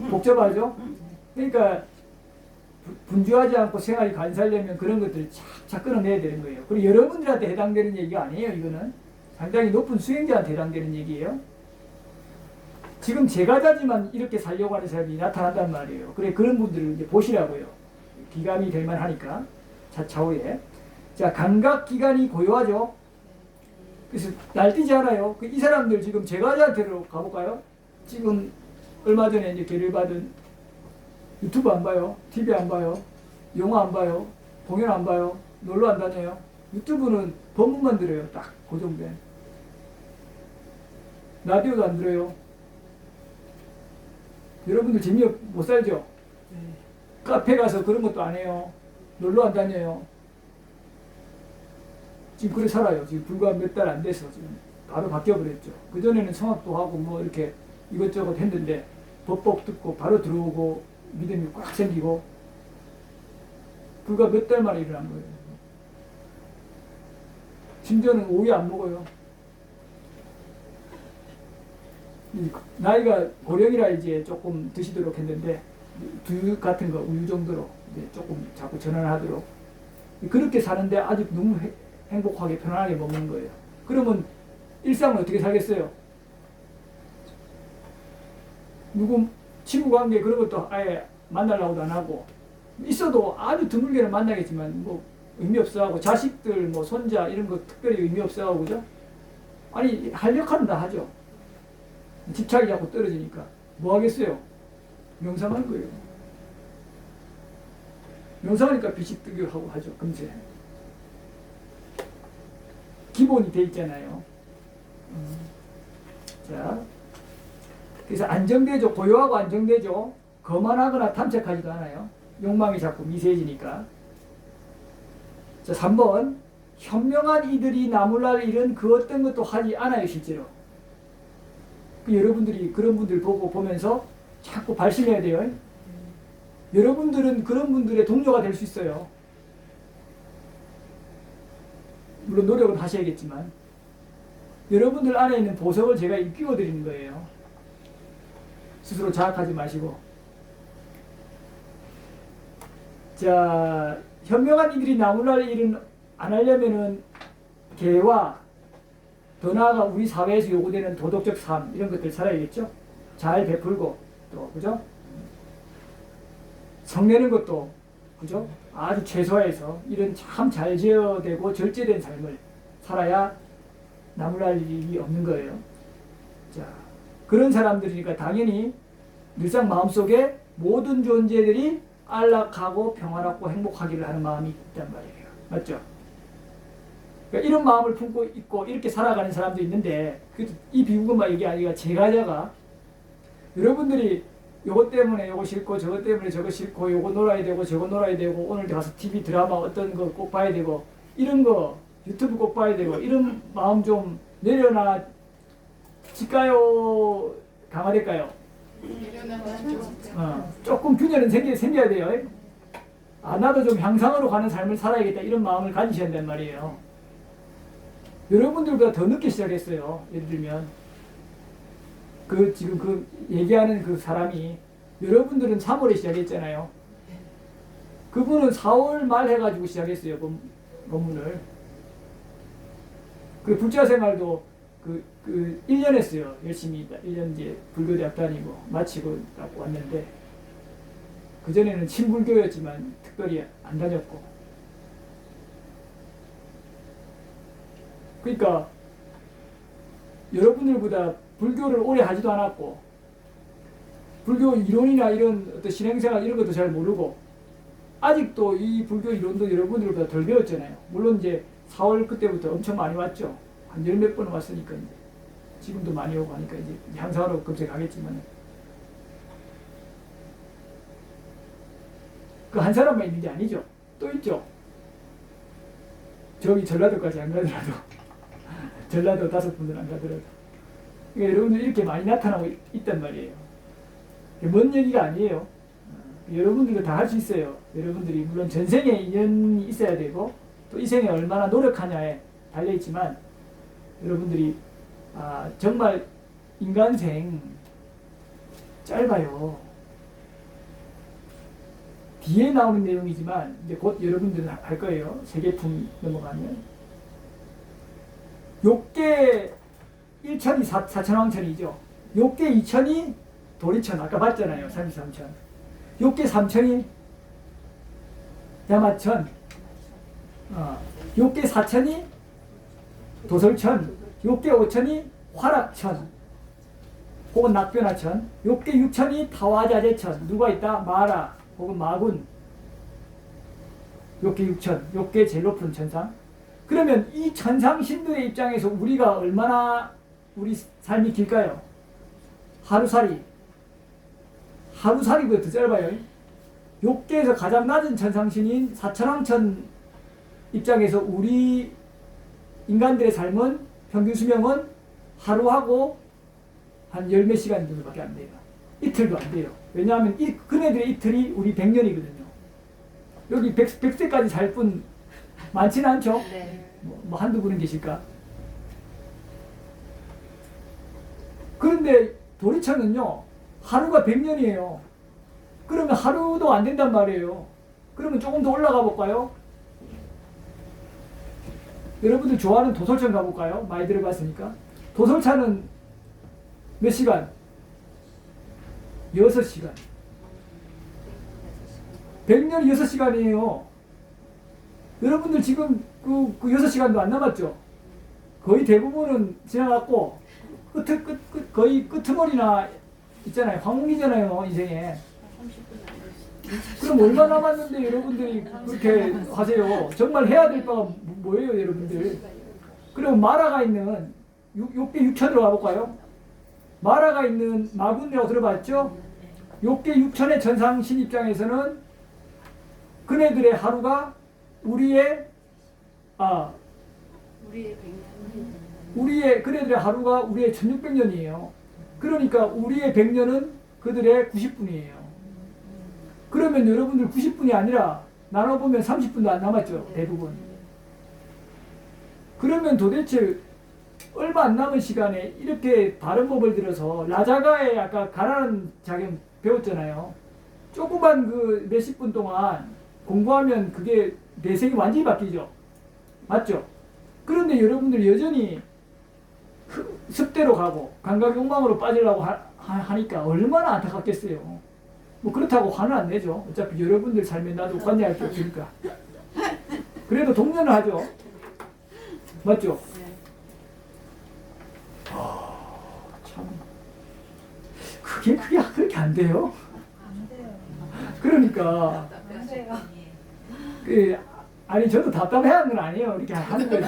복잡하죠? 그러니까 분주하지 않고 생활이 간살려면 그런 것들을 착착 끊어내야 되는 거예요. 그리고 여러분들한테 해당되는 얘기가 아니에요. 이거는 상당히 높은 수행자한테 해당되는 얘기예요. 지금 제가자지만 이렇게 살려고 하는 사람이 나타난단 말이에요. 그래, 그런 분들을 이제 보시라고요. 기감이 될 만하니까 차후에. 자, 감각기관이 고요하죠. 그래서 날뛰지 않아요. 이 사람들 지금 제가자한테로 가볼까요? 지금 얼마 전에 이제 계를 받은 유튜브 안 봐요, TV 안 봐요, 영화 안 봐요, 공연 안 봐요, 놀러 안 다녀요. 유튜브는 법문만 들어요. 딱 고정된. 라디오도 안 들어요. 여러분들 못 살죠? 카페 가서 그런 것도 안 해요. 놀러 안 다녀요. 지금 그래 살아요. 지금 불과 몇 달 안 돼서 지금 바로 바뀌어버렸죠. 그전에는 성악도 하고 뭐 이렇게 이것저것 했는데 법복 듣고 바로 들어오고 믿음이 꽉 생기고 불과 몇 달 만에 일어난 거예요. 심지어는 오이 안 먹어요. 나이가 고령이라 이제 조금 드시도록 했는데 두유 같은 거 우유 정도로 이제 조금 자꾸 전환하도록 그렇게 사는데 아직 너무 행복하게 편안하게 먹는 거예요. 그러면 일상을 어떻게 살겠어요? 누구 친구 관계 그런 것도 아예 만나려고도 안 하고 있어도 아주 드물게는 만나겠지만 뭐 의미 없어 하고 자식들 뭐 손자 이런 거 특별히 의미 없어 하고 그죠? 아니 할 역할은 다 하죠. 집착이 자꾸 떨어지니까 뭐 하겠어요? 명상하는 거예요. 명상하니까 빛이 뜨기도 하고 하죠. 금세 기본이 돼 있잖아요. 자, 그래서 안정되죠. 고요하고 안정되죠. 거만하거나 탐색하지도 않아요. 욕망이 자꾸 미세해지니까. 자, 3번 현명한 이들이 나무랄 일은 그 어떤 것도 하지 않아요. 실제로. 여러분들이 그런 분들 보면서 자꾸 발심해야 돼요. 여러분들은 그런 분들의 동료가 될 수 있어요. 물론 노력은 하셔야겠지만 여러분들 안에 있는 보석을 제가 일깨워 드리는 거예요. 스스로 자학하지 마시고. 자, 현명한 이들이 나무랄 일은 안 하려면은 개와 더 나아가 우리 사회에서 요구되는 도덕적 삶 이런 것들 살아야겠죠. 잘 베풀고 또 그죠? 성내는 것도 그죠? 아주 최소화해서 이런 참 잘 지어되고 절제된 삶을 살아야 나무랄 일이 없는 거예요. 자, 그런 사람들이니까 당연히 늘상 마음속에 모든 존재들이 안락하고 평안하고 행복하기를 하는 마음이 있단 말이에요. 맞죠? 그러니까 이런 마음을 품고 있고 이렇게 살아가는 사람도 있는데 이 비유금만 얘기 아니라 제가자가 여러분들이 요것 때문에 요거 싫고 저것 때문에 저거 싫고 요거 놀아야 되고 저거 놀아야 되고 오늘 가서 TV 드라마 어떤 거 꼭 봐야 되고 이런 거 유튜브 꼭 봐야 되고 이런 마음 좀 내려놔 질까요? 강화될까요? 조금 균열은 생겨야 돼요. 아, 나도 좀 향상으로 가는 삶을 살아야겠다 이런 마음을 가지셔야 된단 말이에요. 여러분들보다 더 늦게 시작했어요. 예를 들면 지금 그 얘기하는 그 사람이 여러분들은 3월에 시작했잖아요. 그분은 4월 말 해가지고 시작했어요. 법문을. 그 불자 생활도 그 1년 했어요. 열심히 1년 이제 불교대학 다니고 마치고 딱 왔는데 그전에는 친불교였지만 특별히 안 다녔고 그러니까 여러분들보다 불교를 오래 하지도 않았고 불교 이론이나 이런 어떤 신행생활 이런 것도 잘 모르고 아직도 이 불교 이론도 여러분들보다 덜 배웠잖아요. 물론 이제 4월 그때부터 엄청 많이 왔죠. 한 열 몇 번 왔으니까 이제 지금도 많이 오고 하니까 이제 향상으로 급제 가겠지만 그 한 사람만 있는 게 아니죠. 또 있죠. 저기 전라도까지 안 가더라도 전라도 5분들 안 가더라도 그러니까 여러분들 이렇게 많이 나타나고 있단 말이에요. 먼 얘기가 아니에요. 여러분들도 다 할 수 있어요. 여러분들이 물론 전생에 인연이 있어야 되고 또 이 생에 얼마나 노력하냐에 달려있지만 여러분들이 정말 인간생 짧아요. 뒤에 나오는 내용이지만 이제 곧 여러분들은 할 거예요. 세계품 넘어가면 욕계 1천이 4천왕천이죠. 욕계 2천이 도리천 아까 봤잖아요. 33천. 욕계 3천이 야마천, 욕계 4천이 도솔천, 욕계 5천이 화락천 혹은 낙변하천, 욕계 6천이 타와자재천. 누가 있다? 마라 혹은 마군. 욕계 6천, 욕계 제일 높은 천상. 그러면 이 천상신들의 입장에서 우리가 얼마나 우리 삶이 길까요? 하루살이보다 더 짧아요. 욕계에서 가장 낮은 천상신인 사천왕천 입장에서 우리 인간들의 삶은 평균 수명은 하루하고 한 열 몇 시간 정도밖에 안 돼요. 이틀도 안 돼요. 왜냐하면 그네들의 이틀이 우리 100년이거든요. 여기 100세까지 살 분 많지는 않죠? 네. 뭐 한두 분은 계실까? 그런데 도리천은요, 하루가 100년이에요. 그러면 하루도 안 된단 말이에요. 그러면 조금 더 올라가 볼까요? 여러분들 좋아하는 도솔천 가볼까요? 많이 들어봤으니까. 도솔천은 몇 시간? 6시간. 100년이 6시간이에요. 여러분들 지금 그 6시간도 안 남았죠? 거의 대부분은 지나갔고, 거의 끄트머리나 있잖아요. 황혼기잖아요, 인생에. 그럼 얼마 남았는데 여러분들이 그렇게 하세요? 정말 해야 될 바가 뭐예요, 여러분들? 그럼 마라가 있는 욕계 6천으로 가볼까요? 마라가 있는 마군이라고 들어봤죠? 욕계 6천의 천상신 입장에서는 그네들의 하루가 그네들의 하루가 우리의 1600년이에요. 그러니까 우리의 100년은 그들의 90분이에요. 그러면 여러분들 90분이 아니라 나눠보면 30분도 안 남았죠, 대부분. 그러면 도대체 얼마 안 남은 시간에 이렇게 다른 법을 들어서 라자가의 아까 가난한 자경 배웠잖아요. 조그만 그 몇십 분 동안 공부하면 그게 내생이 완전히 바뀌죠. 맞죠? 그런데 여러분들 여전히 습대로 가고 감각 욕망으로 빠지려고 하니까 얼마나 안타깝겠어요. 뭐 그렇다고 화는 안 내죠. 어차피 여러분들 삶에 나도 관여할 게 없으니까. 그래도 동면을 하죠. 맞죠? 참 그렇게 안 돼요. 안 돼요. 그러니까 안 돼요. 아니 저도 답답해하는 건 아니에요. 이렇게 하는 거지.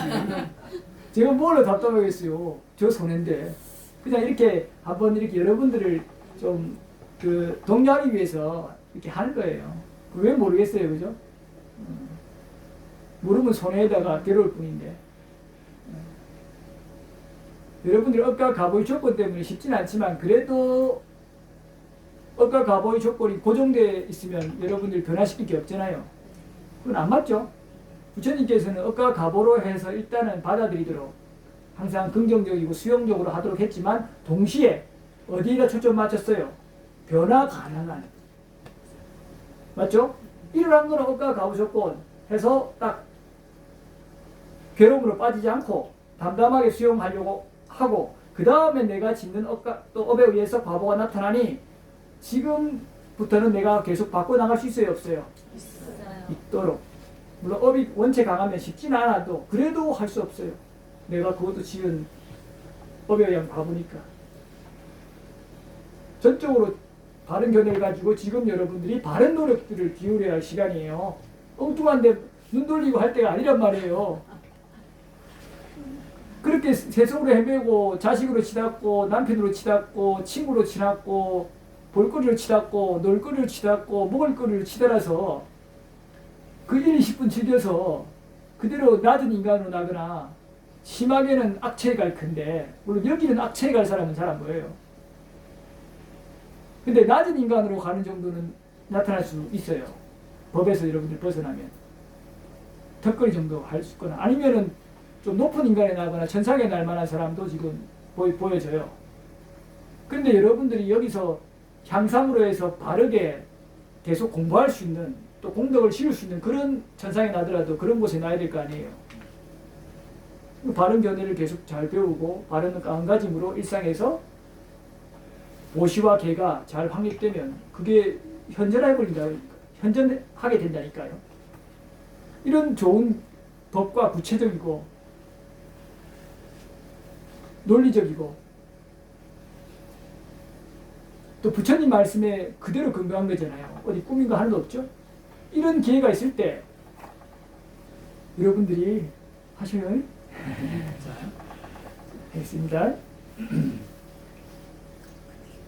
제가 뭘로 답답하겠어요. 저 손해인데. 그냥 이렇게 한번 이렇게 여러분들을 좀 독려하기 위해서 이렇게 하는 거예요. 왜 모르겠어요, 그죠? 모르면 손해에다가 괴로울 뿐인데. 여러분들이 억과 가보의 조건 때문에 쉽지는 않지만 그래도 억과 가보의 조건이 고정되어 있으면 여러분들 변화시킬 게 없잖아요. 그건 안 맞죠? 부처님께서는 억과 가보로 해서 일단은 받아들이도록 항상 긍정적이고 수용적으로 하도록 했지만 동시에 어디에다 초점 맞췄어요? 변화 가능한. 맞죠? 일어난 거는 억과 가보 조건 해서 딱 괴로움으로 빠지지 않고 담담하게 수용하려고 하고 그 다음에 내가 짓는 또 업에 의해서 과보가 나타나니 지금부터는 내가 계속 바꿔나갈 수 있어요, 없어요? 있도록. 물론 업이 원체 강하면 쉽지는 않아도 그래도 할 수 없어요. 내가 그것도 지은 업에 의한 과보니까. 전적으로 바른 견해를 가지고 지금 여러분들이 바른 노력들을 기울여야 할 시간이에요. 엉뚱한데 눈 돌리고 할 때가 아니란 말이에요. 그렇게 세속으로 헤매고 자식으로 치닫고 남편으로 치닫고 친구로 치닫고 볼거리로 치닫고 놀거리로 치닫고 먹을거리로 치달아서 그 1, 20분 즐겨서 그대로 낮은 인간으로 나거나 심하게는 악체에 갈 건데 물론 여기는 악체에 갈 사람은 잘 안 보여요. 근데 낮은 인간으로 가는 정도는 나타날 수 있어요. 법에서 여러분들 벗어나면 턱걸이 정도 할 수 있거나 아니면은 좀 높은 인간에 나거나 천상에 날 만한 사람도 지금 보여져요. 그런데 여러분들이 여기서 향상으로 해서 바르게 계속 공부할 수 있는 또 공덕을 지을 수 있는 그런 천상에 나더라도 그런 곳에 놔야 될 거 아니에요. 바른 견해를 계속 잘 배우고 바른 마음가짐으로 일상에서 보시와 개가 잘 확립되면 그게 현전하게 된다니까요. 이런 좋은 법과 구체적이고 논리적이고 또 부처님 말씀에 그대로 근거한 거잖아요. 어디 꾸민 거 하나도 없죠. 이런 기회가 있을 때 여러분들이 하셔요. 자, 알겠습니다.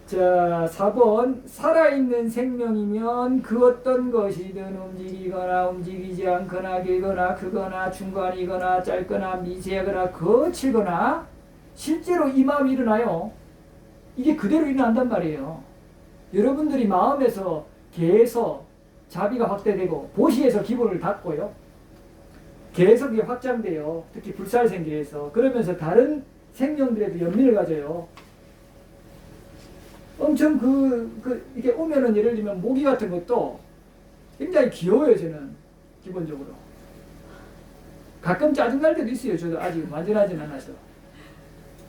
자, 4번 살아있는 생명이면 그 어떤 것이든 움직이거나 움직이지 않거나 길거나 크거나 중간이거나 짧거나 미세하거나 거칠거나 실제로 이 마음이 일어나요. 이게 그대로 일어난단 말이에요. 여러분들이 마음에서 개에서 자비가 확대되고 보시에서 기본을 닫고요. 개에서 그게 확장돼요. 특히 불살생계에서. 그러면서 다른 생명들에도 연민을 가져요. 엄청 이렇게 오면은 예를 들면 모기 같은 것도 굉장히 귀여워요, 저는. 기본적으로. 가끔 짜증날 때도 있어요. 저도 아직 완전하진 않아서.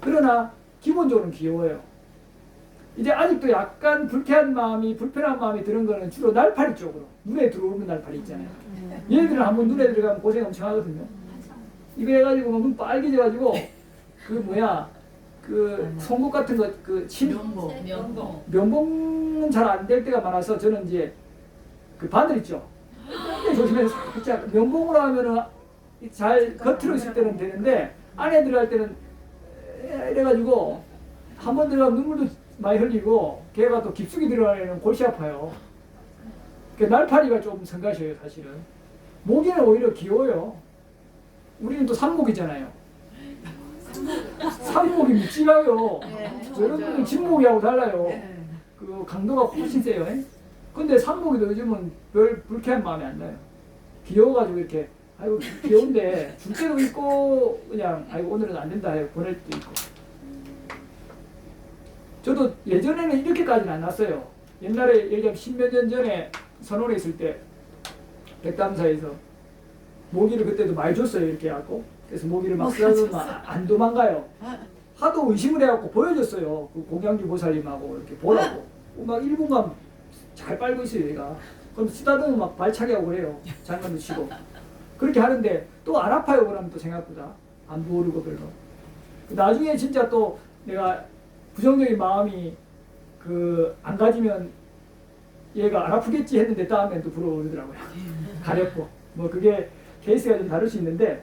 그러나 기본적으로는 귀여워요. 이제 아직도 약간 불쾌한 마음이, 불편한 마음이 드는 거는 주로 날파리 쪽으로. 눈에 들어오는 날파리 있잖아요. 얘들은 한번 눈에 들어가면 고생 엄청 하거든요. 이거 해가지고 눈 빨개져가지고 그 송곳 같은 거, 면봉은 잘 안 될 때가 많아서 저는 이제 그 바늘 있죠. 굉장히 조심해서 살짝 면봉으로 하면은 잘 겉으로 있을 때는 되는데 안에 들어갈 때는 이래가지고 한 번 들어가면 눈물도 많이 흘리고 걔가 또 깊숙이 들어가면 골치 아파요. 그 날파리가 좀 성가셔요, 사실은. 모기는 오히려 귀여워요. 우리는 또 산모기잖아요. 산모기 묵직해요. 여러분들 진모기하고 달라요. 그 강도가 훨씬 세요. 근데 산모기도 요즘은 별 불쾌한 마음이 안 나요. 귀여워가지고 이렇게 아이고 귀여운데 줄 때도 있고 그냥 아이고 오늘은 안 된다 해요. 보낼 때도 있고. 저도 예전에는 이렇게까지는 안 났어요. 옛날에 예전 10몇 년 전에 선원에 있을 때 백담사에서 모기를 그때도 많이 줬어요. 이렇게 해갖고. 그래서 모기를 막 쓰다듬으면 안 도망가요. 하도 의심을 해갖고 보여줬어요. 그 공양주 보살님하고 이렇게 보라고. 막 1분간 잘 빨고 있어요, 얘가. 그럼 쓰다듬으면 막 발차기 하고 그래요. 장난도 치고. 그렇게 하는데 또 안 아파요, 그러면 또 생각보다. 안 부어르고 별로. 나중에 진짜 또 내가 부정적인 마음이 안 가지면 얘가 안 아프겠지 했는데 다음엔 또 불어오르더라고요. 가렵고. 뭐 그게 케이스가 좀 다를 수 있는데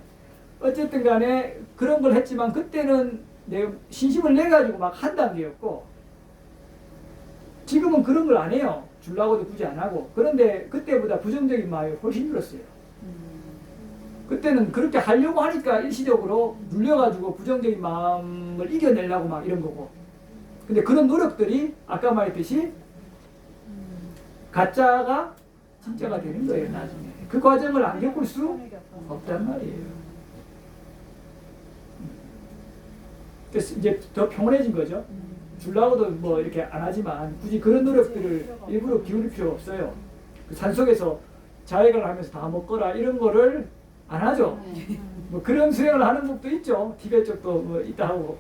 어쨌든 간에 그런 걸 했지만 그때는 내 신심을 내가지고 막 한 단계였고 지금은 그런 걸 안 해요. 주려고도 굳이 안 하고. 그런데 그때보다 부정적인 마음이 훨씬 줄었어요. 그때는 그렇게 하려고 하니까 일시적으로 눌려가지고 부정적인 마음을 이겨내려고 막 이런 거고. 근데 그런 노력들이 아까 말했듯이 가짜가 진짜가 되는 거예요, 나중에. 그 과정을 안 겪을 수 없단 말이에요. 그래서 이제 더 평온해진 거죠. 주려고도 뭐 이렇게 안 하지만 굳이 그런 노력들을 일부러 기울일 필요 없어요. 그 산속에서 자해를 하면서 다 먹거라 이런 거를 안 하죠. 뭐 그런 수행을 하는 법도 있죠. 티베트 쪽도 뭐 있다 하고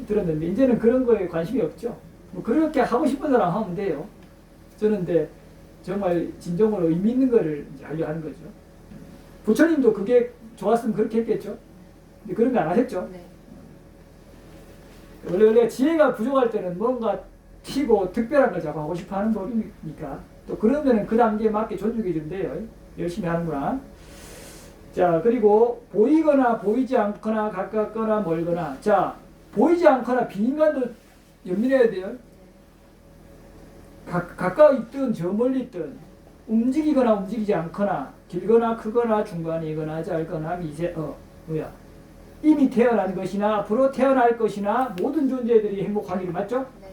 들었는데 이제는 그런 거에 관심이 없죠. 뭐 그렇게 하고 싶은 사람 하면 돼요. 저는 근데 정말 진정으로 의미 있는 거를 이제 하려고 하는 거죠. 부처님도 그게 좋았으면 그렇게 했겠죠. 근데 그런 거 안 하셨죠. 네. 원래 지혜가 부족할 때는 뭔가 튀고 특별한 걸 자꾸 하고 싶어 하는 법이니까 또 그러면은 그 단계에 맞게 존중해 준대요. 열심히 하는구나. 자, 그리고 보이거나 보이지 않거나 가깝거나 멀거나. 자, 보이지 않거나 비인간도 연민해야 돼요. 가까이 있든 저 멀리 있든 움직이거나 움직이지 않거나 길거나 크거나 중간이거나 짧거나 이미 태어난 것이나 앞으로 태어날 것이나 모든 존재들이 행복하기를 맞죠? 네.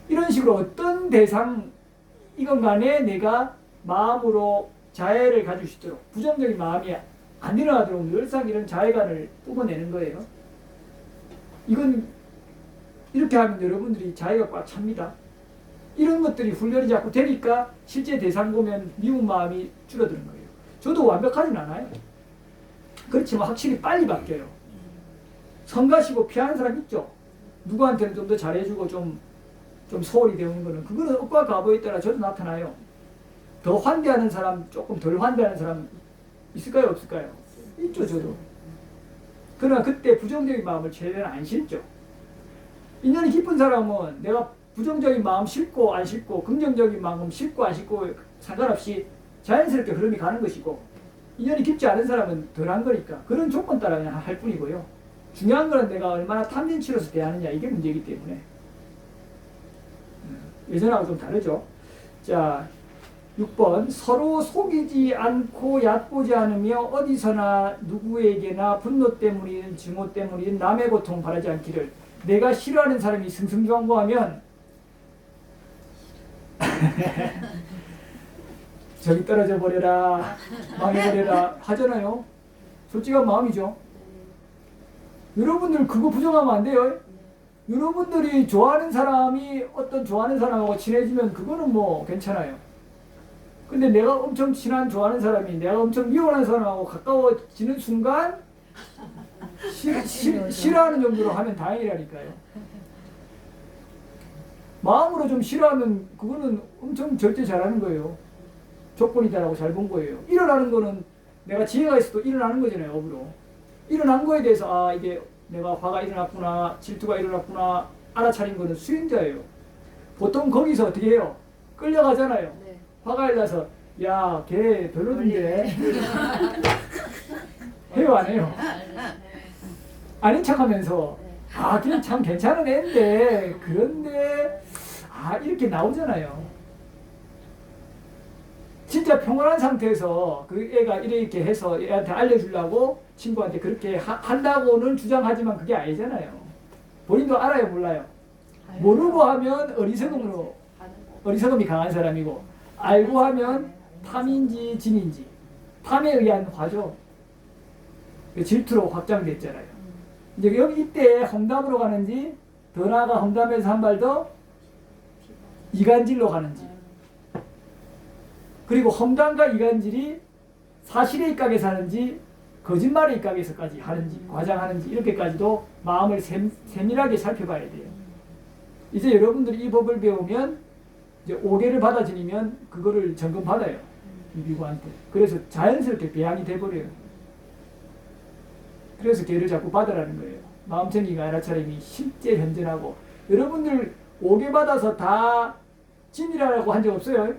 이런 식으로 어떤 대상이건 간에 내가 마음으로 자애를 가질 수 있도록 부정적인 마음이 안 일어나도록 늘상 이런 자해관을 뿜어내는 거예요. 이건 이렇게 하면 여러분들이 자해가 꽉 찹니다. 이런 것들이 훈련이 자꾸 되니까 실제 대상 보면 미운 마음이 줄어드는 거예요. 저도 완벽하진 않아요. 그렇지만 확실히 빨리 바뀌어요. 성가시고 피하는 사람 있죠. 누구한테는 좀 더 잘해주고 좀 소홀히 되는 거는 그거는 업과 가보에 따라 저도 나타나요. 더 환대하는 사람, 조금 덜 환대하는 사람 있을까요, 없을까요? 있죠, 저도. 그러나 그때 부정적인 마음을 최대한 안 실죠. 인연이 깊은 사람은 내가 부정적인 마음 실고 안 실고 긍정적인 마음 실고 안 실고 상관없이 자연스럽게 흐름이 가는 것이고, 인연이 깊지 않은 사람은 덜한 거니까 그런 조건 따라 그냥 할 뿐이고요. 중요한 거는 내가 얼마나 탐진치로서 대하느냐, 이게 문제이기 때문에. 예전하고 좀 다르죠. 자, 6번 서로 속이지 않고 얕보지 않으며 어디서나 누구에게나 분노 때문이든 증오 때문이든 남의 고통 바라지 않기를. 내가 싫어하는 사람이 승승장구하면 저기 떨어져 버려라, 망해버려라 하잖아요. 솔직한 마음이죠. 여러분들 그거 부정하면 안 돼요. 여러분들이 좋아하는 사람이 어떤 좋아하는 사람하고 친해지면 그거는 뭐 괜찮아요. 근데 내가 엄청 친한 좋아하는 사람이 내가 엄청 미워하는 사람하고 가까워지는 순간 싫어하는 정도로 하면 다행이라니까요. 마음으로 좀 싫어하면 그거는 엄청 절제 잘하는 거예요. 조건이다라고 잘 본 거예요. 일어나는 거는 내가 지혜가 있어도 일어나는 거잖아요. 업으로. 일어난 거에 대해서 아, 이게 내가 화가 일어났구나, 질투가 일어났구나 알아차린 거는 수행자예요. 보통 거기서 어떻게 해요? 끌려가잖아요. 네. 화가 일어나서 야, 걔 별로던데 해요, 안 해요? 아닌 척하면서 아, 걔 참 괜찮은 애인데 그런데 아, 이렇게 나오잖아요. 진짜 평온한 상태에서 그 애가 이렇게 해서 애한테 알려주려고 친구한테 그렇게 한다고는 주장하지만 그게 아니잖아요. 본인도 알아요, 몰라요? 모르고 하면 어리석음이 강한 사람이고, 알고 하면 탐인지 진인지, 탐에 의한 화죠. 질투로 확장됐잖아요. 이제 여기 이때 험담으로 가는지, 더 나아가 험담에서 한 발 더 이간질로 가는지, 그리고 험담과 이간질이 사실의 입각에서 하는지 거짓말의 입각에서까지 하는지 과장하는지 이렇게까지도 마음을 세밀하게 살펴봐야 돼요. 이제 여러분들이 이 법을 배우면 이제 5개를 받아들이면 그거를 점검받아요. 이 비구한테. 그래서 자연스럽게 배양이 돼버려요. 그래서 걔를 자꾸 받으라는 거예요. 마음챙기가 알아차림이 실제 현존하고. 여러분들 5개 받아서 다 진이라고 한 적 없어요?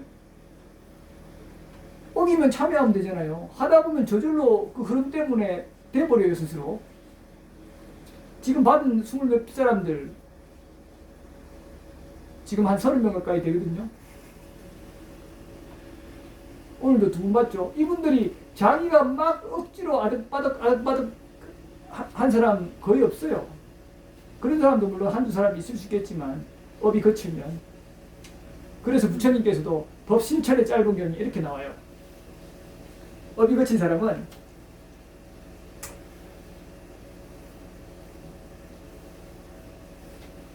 어기면 참여하면 되잖아요. 하다 보면 저절로 그 흐름 때문에 돼버려요, 스스로. 지금 받은 20몇 사람들 지금 한 30명 가까이 되거든요. 오늘도 2분 봤죠. 이분들이 자기가 막 억지로 아득바득 한 사람 거의 없어요. 그런 사람도 물론 한두 사람 있을 수 있겠지만 업이 거치면. 그래서 부처님께서도 법 신철의 짧은 경이 이렇게 나와요. 업이 거친 사람은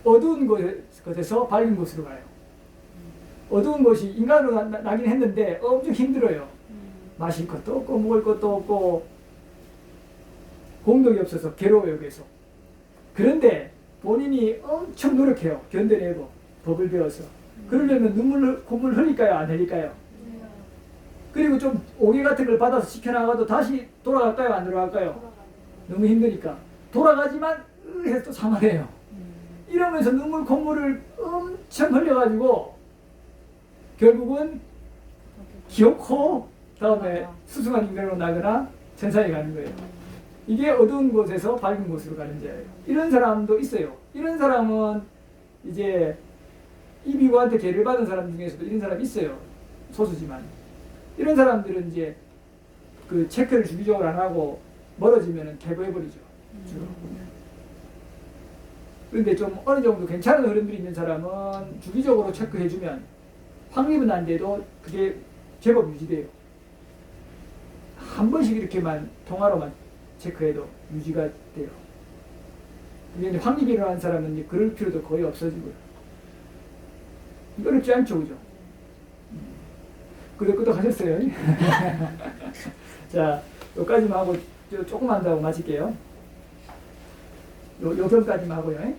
어두운 곳에서 밝은 곳으로 가요. 어두운 곳이 인간으로 나긴 했는데 엄청 힘들어요. 마실 것도 없고 먹을 것도 없고 공덕이 없어서 괴로워요, 계속. 그런데 본인이 엄청 노력해요. 견뎌내고 법을 배워서. 그러려면 콧물 흘릴까요, 안 흘릴까요? 그리고 좀 오개 같은 걸 받아서 시켜나가도 다시 돌아갈까요, 안 돌아갈까요? 너무 힘드니까. 돌아가지만 해서 또 사망해요. 이러면서 눈물, 콧물을 엄청 흘려가지고 결국은 기어코 다음에 수승한 인간으로 나거나 천사에 가는 거예요. 이게 어두운 곳에서 밝은 곳으로 가는 자예요. 이런 사람도 있어요. 이런 사람은 이제 이 비구한테 계를 받은 사람 중에서도 이런 사람이 있어요. 소수지만. 이런 사람들은 이제 그 체크를 주기적으로 안 하고 멀어지면은 퇴보해버리죠. 그런데 좀 어느 정도 괜찮은 흐름들이 있는 사람은 주기적으로 체크해주면 확립은 안 돼도 그게 제법 유지돼요. 한 번씩 이렇게만 통화로만 체크해도 유지가 돼요. 근데 이제 확립이 일어난 사람은 이제 그럴 필요도 거의 없어지고요. 어렵지 않죠, 그죠? 끄덕끄덕 하셨어요. 자, 여기까지만 하고 조금만 더 마칠게요. 요 점까지만 하고요.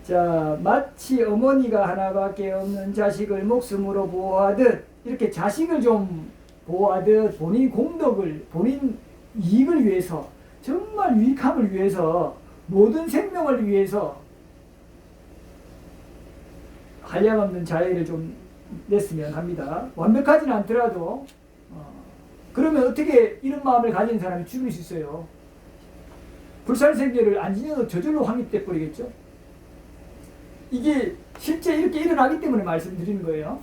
자, 마치 어머니가 하나밖에 없는 자식을 목숨으로 보호하듯 이렇게 자식을 좀 보호하듯 본인 공덕을, 본인 이익을 위해서, 정말 유익함을 위해서, 모든 생명을 위해서 한량없는 자애를 좀 냈으면 합니다. 완벽하지는 않더라도 그러면 어떻게 이런 마음을 가진 사람이 죽일 수 있어요? 불살생계를 안 지녀도 저절로 확립돼 버리겠죠. 이게 실제 이렇게 일어나기 때문에 말씀드리는 거예요.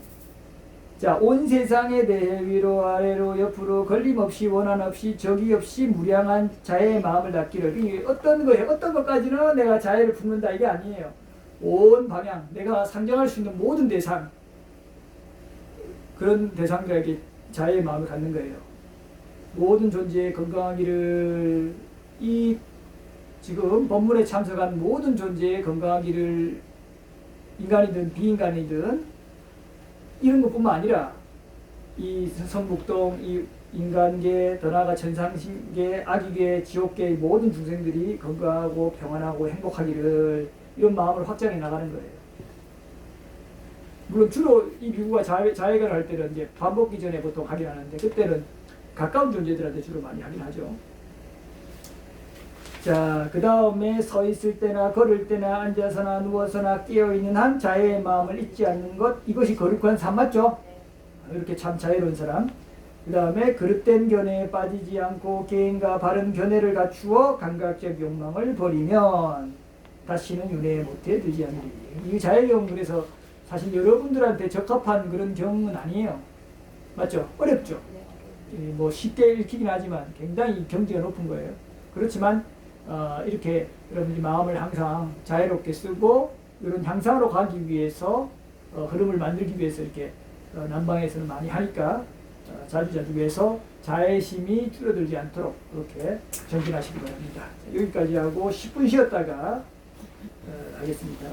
자, 온 세상에 대해 위로 아래로 옆으로 걸림없이 원한 없이 적이 없이 무량한 자애의 마음을 갖기를. 이게 어떤 거예요? 어떤 것까지는 내가 자애를 품는다 이게 아니에요. 온 방향, 내가 상정할 수 있는 모든 대상, 그런 대상들에게 자애의 마음을 갖는 거예요. 모든 존재의 건강하기를, 이 지금 법문에 참석한 모든 존재의 건강하기를, 인간이든 비인간이든 이런 것뿐만 아니라 이 성북동, 이 인간계, 더 나아가 천상신계, 아기계, 지옥계의 모든 중생들이 건강하고 평안하고 행복하기를, 이런 마음을 확장해 나가는 거예요. 물론 주로 이 비구가 자해를 할 때는 이제 밥 먹기 전에 보통 하긴 하는데, 그때는 가까운 존재들한테 주로 많이 하긴 하죠. 자, 그 다음에 서 있을 때나 걸을 때나 앉아서나 누워서나 깨어있는 한 자애의 마음을 잊지 않는 것, 이것이 거룩한 삶 맞죠? 이렇게 참 자애로운 사람. 그 다음에 그릇된 견해에 빠지지 않고 개인과 바른 견해를 갖추어 감각적 욕망을 버리면 다시는 윤회에 못해 들지 않으리. 이 자애경, 그래서 사실 여러분들한테 적합한 그런 경은 아니에요. 맞죠? 어렵죠? 뭐 쉽게 읽히긴 하지만 굉장히 경지가 높은 거예요. 그렇지만 이렇게 여러분이 마음을 항상 자애롭게 쓰고 이런 향상으로 가기 위해서 흐름을 만들기 위해서 이렇게 남방에서는 많이 하니까 자주자주 해서 자애심이 줄어들지 않도록 그렇게 전진하시기 바랍니다. 여기까지 하고 10분 쉬었다가 하겠습니다.